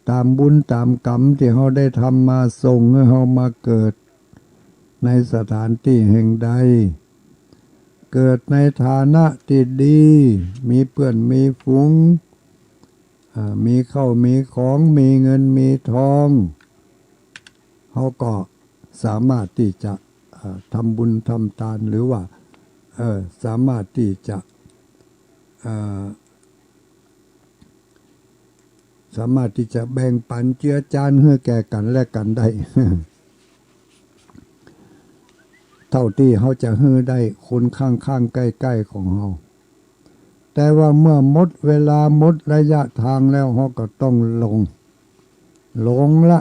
ตามบุญตามกรรมที่เขาได้ทำมาส่งให้เขามาเกิดในสถานที่แห่งใดเกิดในฐานะที่ดีมีเพื่อนมีฝูงมีข้าวมีของมีเงินมีทองเขาก็สามารถที่จะทำบุญทำทานหรือว่าสามารถที่จะแบ่งปันเจือจานให้แก่กันและกันได้ เท่าที่เขาจะให้ได้คนข้างๆใกล้ๆของเขาแต่ว่าเมื่อหมดเวลาหมดระยะทางแล้วเขาก็ต้องลงละ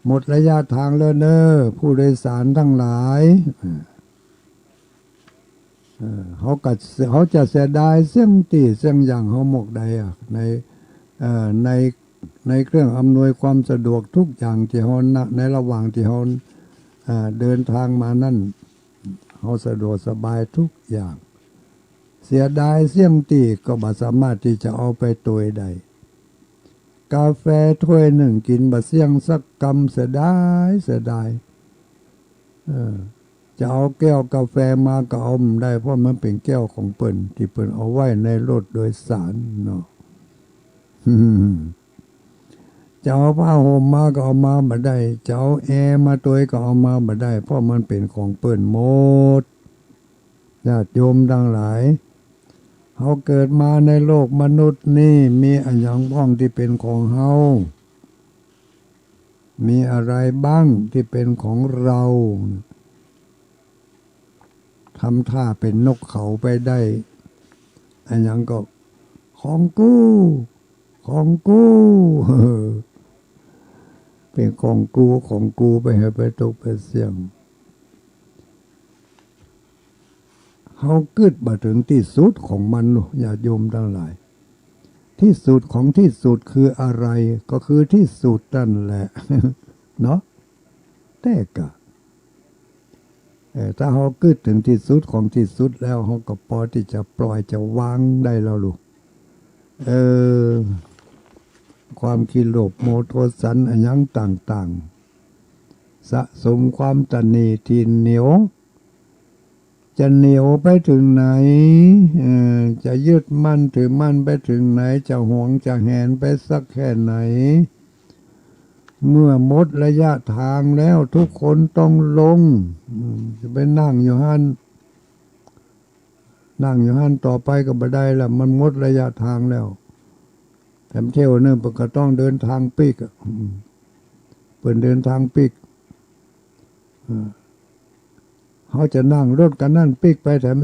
หมดระยะทางแล้วเนอะผู้โดยสารทั้งหลายเขาจะเสียดายเสี่ยงตีเสี่ยงอย่างเขาหมกใดในเครื่องอำนวยความสะดวกทุกอย่างที่เขาในระหว่างที่เขาเดินทางมานั่นเขาสะดวกสบายทุกอย่างเสียดายเสี่ยงตีก็บ่สามารถที่จะเอาไปตัวได้กาแฟถ้วยหนึ่งกินบ่เสี่ยงสักกำเสียดายจะเอาแก้วกาแฟมาก็เอาไม่ได้เพราะมันเป็นแก้วของเปิ่นที่เปิ่นเอาไว้ในรถโดยสารเนาะจะเอาผ้าห่มมาก็เอามาไม่ได้จะเอาแอร์มาตัวก็เอามาไม่ได้เพราะมันเป็นของเปิ่นหมดญาติโยมทั้งหลายเขาเกิดมาในโลกมนุษย์นี่มีอันยังบ้องที่เป็นของเฮามีอะไรบ้างที่เป็นของเราทำท่าเป็นนกเขาไปได้อันยังก็ของกูเป็นของกูไปให้ไปตกไปเสี่ยงเขากึดมาถึงที่สุดของมันอย่าโยมทั้งหลายที่สุดของที่สุดคืออะไรก็คือที่สุดนั่นแหละเนาะแต่ก็ถ้าเขากึดถึงที่สุดของที่สุดแล้วเขาก็พอที่จะปล่อยจะวางได้แล้วลูกความคิดโลภโมโทสันอันยังต่างๆสะสมความตนีทีเหนียวจะเหนียวไปถึงไหนจะยึดมั่นถือมั่นไปถึงไหนจะหวงจะแหนไปสักแค่ไหนเมื่อหมดระยะทางแล้วทุกคนต้องลงจะไปนั่งอยู่หันต่อไปก็บ่ได้ละมันหมดระยะทางแล้วแถมเที่ยวเนี่ยก็ต้องเดินทางปีกเปิดเดินทางปีกเขาจะนั่งรถกันนั่นปีกไปแถม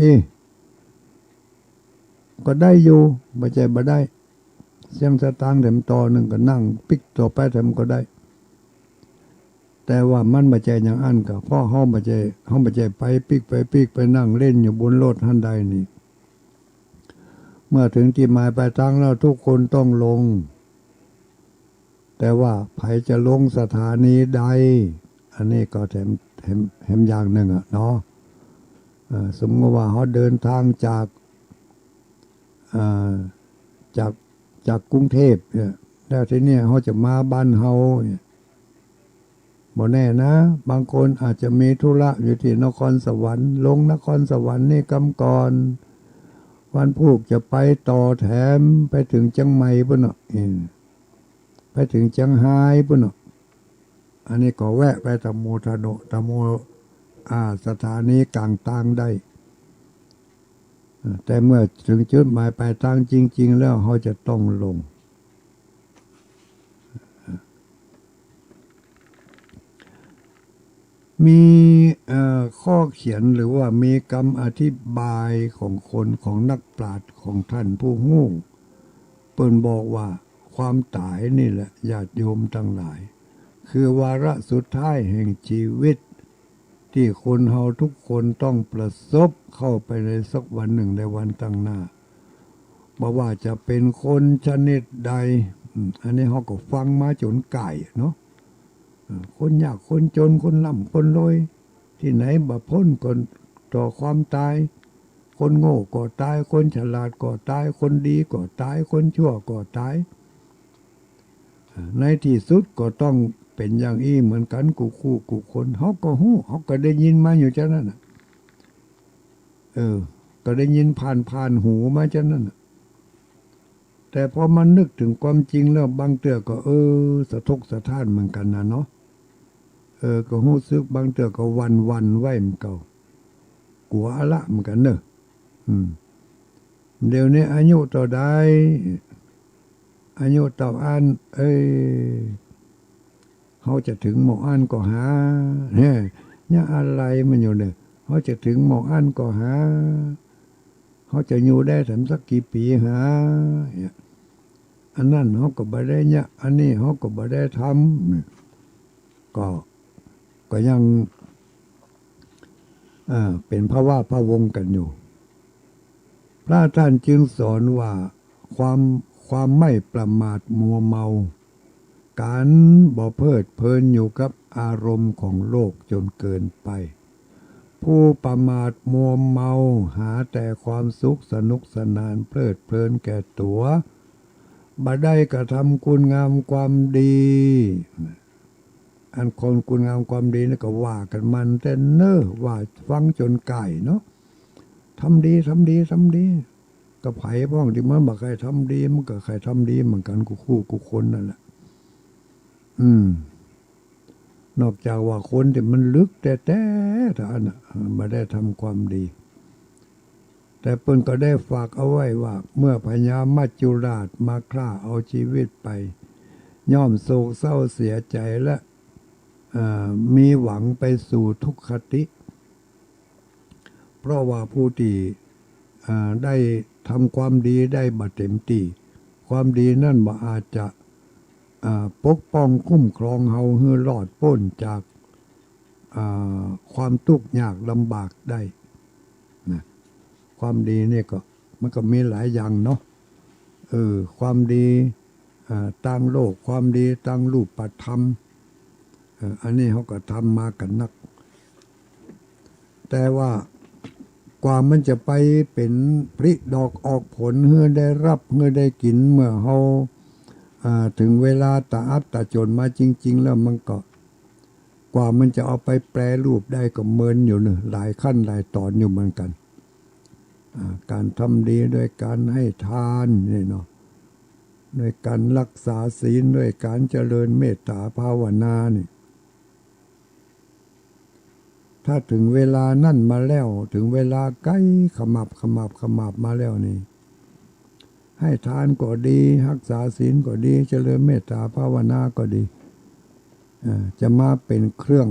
ก็ได้อยู่ไม่ใช่บ่ได้เสียงสตางค์แถมต่อหนึ่งก็นั่งปีกต่อไปแถมก็ได้แต่ว่ามันไม่ใช่อย่างอันก็เพราะเขาไม่ใช่ไปปีกไปนั่งเล่นอยู่บนรถหันใดนี่เมื่อถึงที่หมายปลายทางแล้วทุกคนต้องลงแต่ว่าใครจะลงสถานีใดอันนี้ก็แถมอย่างหนึ่งเนาะสมมติว่าเขาเดินทางจากกรุงเทพเนี่ยแล้วทีนี้เขาจะมาบ้านเฮาบ่แน่นะบางคนอาจจะมีธุระอยู่ที่นครสวรรค์ลงนครสวรรค์นี่กำก่อนวันพุธจะไปต่อแถมไปถึงเชียงใหม่ปุ่นไปถึงเชียงรายปุ่น อันนี้ก็แวะไปตะโมทะโนตะโมสถานีกลางตังได้แต่เมื่อถึงจุดหมายปลายทางจริงๆแล้วเขาจะต้องลงมีข้อเขียนหรือว่ามีคำอธิบายของคนของนักปราชญ์ของท่านผู้ฮู้เปิ่นบอกว่าความตายนี่แหละญาติโยมทั้งหลายคือวาระสุดท้ายแห่งชีวิตที่คนเฮาทุกคนต้องประสบเข้าไปในสักวันหนึ่งในวันตั้งหน้าบ่ว่าจะเป็นคนชนิดใดอันนี้เฮาก็ฟังมาจนไก่เนาะคนยากคนจนคนร่ำคนรวยที่ไหนบ่พ้นคนต่อความตายคนโง่ก็ตายคนฉลาดก็ตายคนดีก็ตายคนชั่วก็ตายในที่สุดก็ต้องเป็นอย่างอี้เหมือนกันกูคู่กูคนเขาก็หู้เขาก็ได้ยินมาอยู่จ้ะนั่นน่ะก็ได้ยินผ่านหูมาจ้ะนั่นน่ะแต่พอมันนึกถึงความจริงแล้วบางเตือก็สะทกสะท้านเหมือนกันนะเนาะก็หู้ซึกบางเตือก็วันไหวมันเก่ากลัวละเหมือนกันเนอะเดี๋ยวนี้อายุต่อได้อายุต่ออันเขาจะถึงหมออันก็หาเนี่ยอะไรมันอยู่เนี่ยเขาจะถึงหมออันก็หาเขาจะอยู่ได้ถึงสักกี่ปีหาอันนั้นเขาก็บ่ได้เนี่ยอันนี้เขาก็บ่ได้ทำก็ยังเป็นพระว่าพระวงกันอยู่พระท่านจึงสอนว่าความไม่ประมาทมัวเมาการบ่เพลิดเพลินอยู่กับอารมณ์ของโลกจนเกินไปผู้ประมาทมัวเมาหาแต่ความสุขสนุกสนานเพลิดเพลินแก่ตัวบ่ได้กระทำคุณงามความดีอันคนคุณงามความดีนี่ก็ว่ากันมันแต่เน้อว่าฟังจนไก่เนาะทำดีก็ไผ่พ้องที่มันบอกใครทำดีมันก็ใครทำดีเหมือนกันกูคู่กูคนนั่นแหละนอกจากว่าคนที่มันลึกแต่ท่านไม่ได้ทำความดีแต่เปิ้นก็ได้ฝากเอาไว้ว่าเมื่อพญามัจจุราชมาฆ่าเอาชีวิตไปย่อมโศกเศร้าเสียใจและมีหวังไปสู่ทุกขติเพราะว่าผู้ที่ได้ทำความดีได้บัดเต็มที่ความดีนั่นบ่อาจจะปกป้องคุ้มครองเฮาให้รอดพ้นจากความทุกข์ยากลำบากได้นะความดีนี่ก็มันก็มีหลายอย่างเนาะความดีตั้งโลกความดีตั้งรูปธรรมอันนี้เขาก็ทำมากันนักแต่ว่ากว่ามันจะไปเป็นผลิดอกออกผลเพื่อได้รับเพื่อได้กินเมื่อเขาถึงเวลาตาอับตาจนมาจริงๆแล้วมันก็กว่ามันจะเอาไปแปรรูปได้ก็เมินอยู่เนอะหลายขั้นหลายตอนอยู่เหมือนกันการทำดีด้วยการให้ทานนี่เนาะด้วยการรักษาศีลด้วยการเจริญเมตตาภาวนานี่ถ้าถึงเวลานั่นมาแล้วถึงเวลาใกล้ขมับมาแล้วนี่ให้ทานก็ดีรักษาศีลก็ดีเจริญเมตตาภาวนาก็ดีจะมาเป็นเครื่อง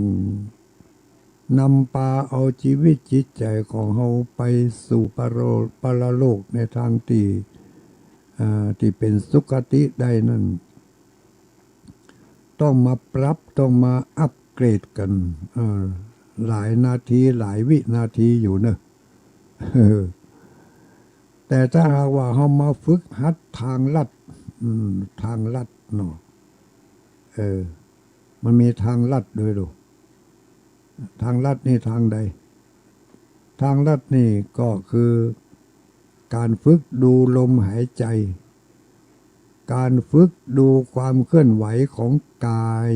นำพาเอาชีวิตจิตใจของเราไปสู่ปรโลกในทางที่เป็นสุคติได้นั่นต้องมาปรับต้องมาอัปเกรดกันหลายนาทีหลายวินาทีอยู่เนอะแต่ถ้าหากว่าเรามาฝึกหัดทางลัดเนาะมันมีทางลัดด้วยดูทางลัดนี่ทางใดทางลัดนี่ก็คือการฝึกดูลมหายใจการฝึกดูความเคลื่อนไหวของกาย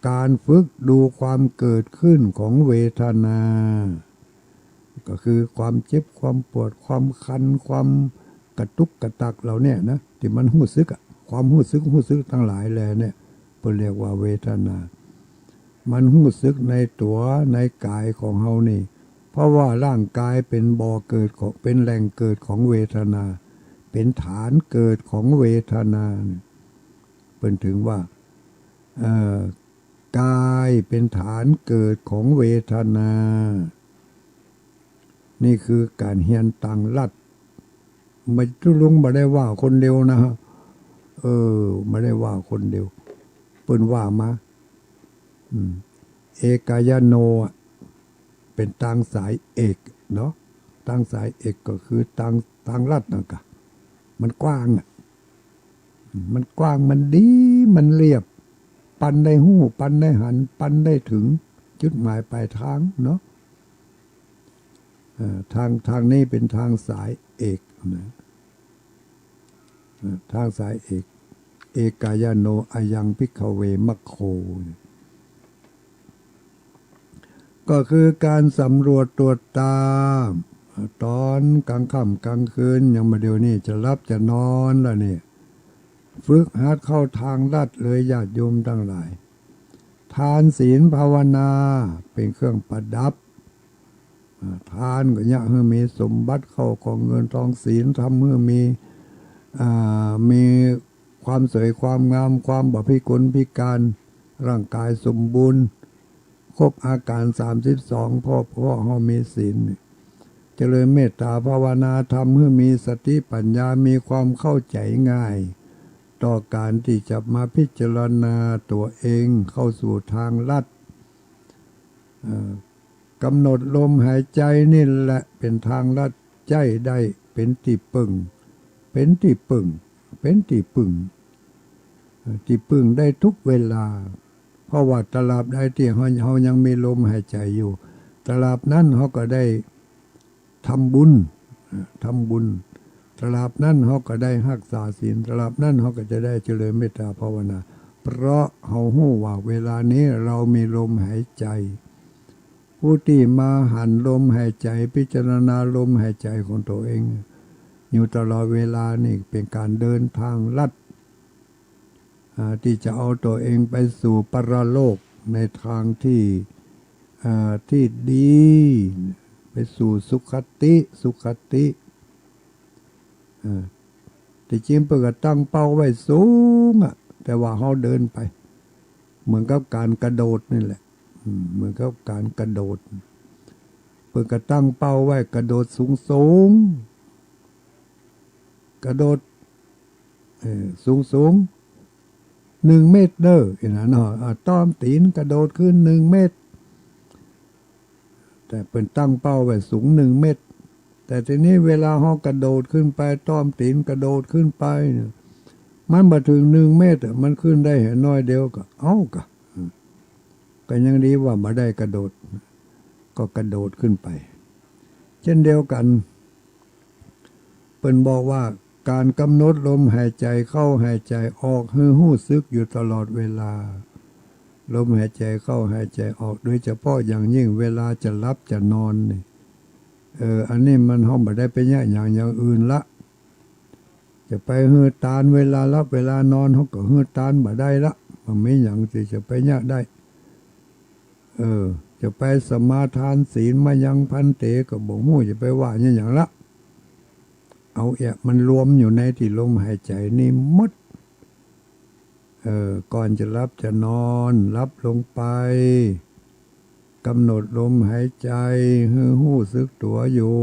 การฝึกดูความเกิดขึ้นของเวทนาก็คือความเจ็บความปวดความคันความกระตุกกระตักเราเนี่ยนะที่มันหู้ซึกความหู้ซึกทั้งหลายแลเนี่ย เพื่อเรียกว่าเวทนามันรู้สึกในตัวในกายของเฮานี่เพราะว่าร่างกายเป็นบ่อเกิดของเป็นแหล่งเกิดของเวทนาเป็นฐานเกิดของเวทนาเป็นถึงว่ากายเป็นฐานเกิดของเวทนานี่คือการเฮียนตังลัดไม่ทุลุงไม่ได้ว่าคนเดียวนะไม่ได้ว่าคนเดียวเปิ้นว่ามาเอกายโนเป็นทางสายเอกเนาะทางสายเอกก็คือทางลัดนะกะมันกว้างอ่ะมันกว้างมันดีมันเรียบปันได้หู้ปันได้หันปันได้ถึงจุดหมายปลายทางเนาะทางนี้เป็นทางสายเอกนะทางสายเอกเอกายโนอายังภิกขเวมัคโคก็คือการสำรวจตรวจตามตอนกลางค่ำกลางคืนยังมาเดี๋ยวนี้จะรับจะนอนแล้วเนี่ยฝึกหัดเข้าทางลัดเลยญาติโยมทั้งหลายทานศีลภาวนาเป็นเครื่องประดับทานก็อยากให้มีสมบัติเข้าของเงินทองศีลทำเมื่อมีความสวยความงามความบ่พิกลพิการร่างกายสมบูรณ์ครบอาการ32เพราะเรามีศีลเจริญเมตตาภาวนาทำให้มีสติปัญญามีความเข้าใจง่ายต่อการที่จะมาพิจารณาตัวเองเข้าสู่ทางลัดกำหนดลมหายใจนี่แหละเป็นทางลัดใจได้เป็นที่ปึ่งเป็นที่ปึ่งเป็นที่ปึ่งที่ปึ่งได้ทุกเวลาเพราะว่าตราบใดที่เขายังมีลมหายใจอยู่ตราบนั้นเขาก็ได้ทำบุญตราบนั้นเขาก็ได้รักษาศีลตราบนั้นเขาก็จะได้เจริญเมตตาภาวนาเพราะเขาหู้ว่าเวลานี้เรามีลมหายใจผู้ที่มาหันลมหายใจพิจารณาลมหายใจของตัวเองอยู่ตลอดเวลานี่เป็นการเดินทางลัดที่จะเอาตัวเองไปสู่ปรโลกในทางที่ดีไปสู่สุขติที่จริงเพื่อตั้งเป้าไว้สูงแต่ว่าเขาเดินไปเหมือนกับการกระโดดนี่แหละเหมือนกับการกระโดดเพื่อตั้งเป้าไว้กระโดดสูงกระโดดสูง1 เมตรเด้อเห็นไหมเนาะต้อมตีนกระโดดขึ้น1 เมตรแต่เป็นตั้งเป้าไว้สูง1 เมตรแต่ทีนี้เวลาเขากระโดดขึ้นไปต้อมตีนกระโดดขึ้นไปเนี่ยมันมาถึง1 เมตรมันขึ้นได้เห็นน้อยเดียวก็ยังดีว่ามาได้กระโดดก็กระโดดขึ้นไปเช่นเดียวกันเปิ้นบอกว่าการกำหนดลมหายใจเข้าหายใจออกให้รู้สึกอยู่ตลอดเวลาลมหายใจเข้าหายใจออกโดยเฉพาะอย่างยิ่งเวลาจะหลับจะนอนนี่อันนี้มันห้องบ่ได้ไปแยกอย่างอื่นละจะไปฮือตานเวลาหลับเวลานอนเขาก็ฮือตานบ่ได้ละมันไม่อย่างที่จะไปแยกได้จะไปสมาทานศีลมายังพันเตก็บ่ฮู้จะไปว่าอย่างละเอามันรวมอยู่ในที่ลมหายใจนี่หมดก่อนจะรับจะนอนรับลงไปกำหนดลมหายใจให้รู้สึกตัวอยู่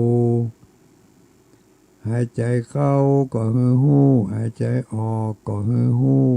หายใจเข้าก็ให้รู้หายใจออกก็ให้รู้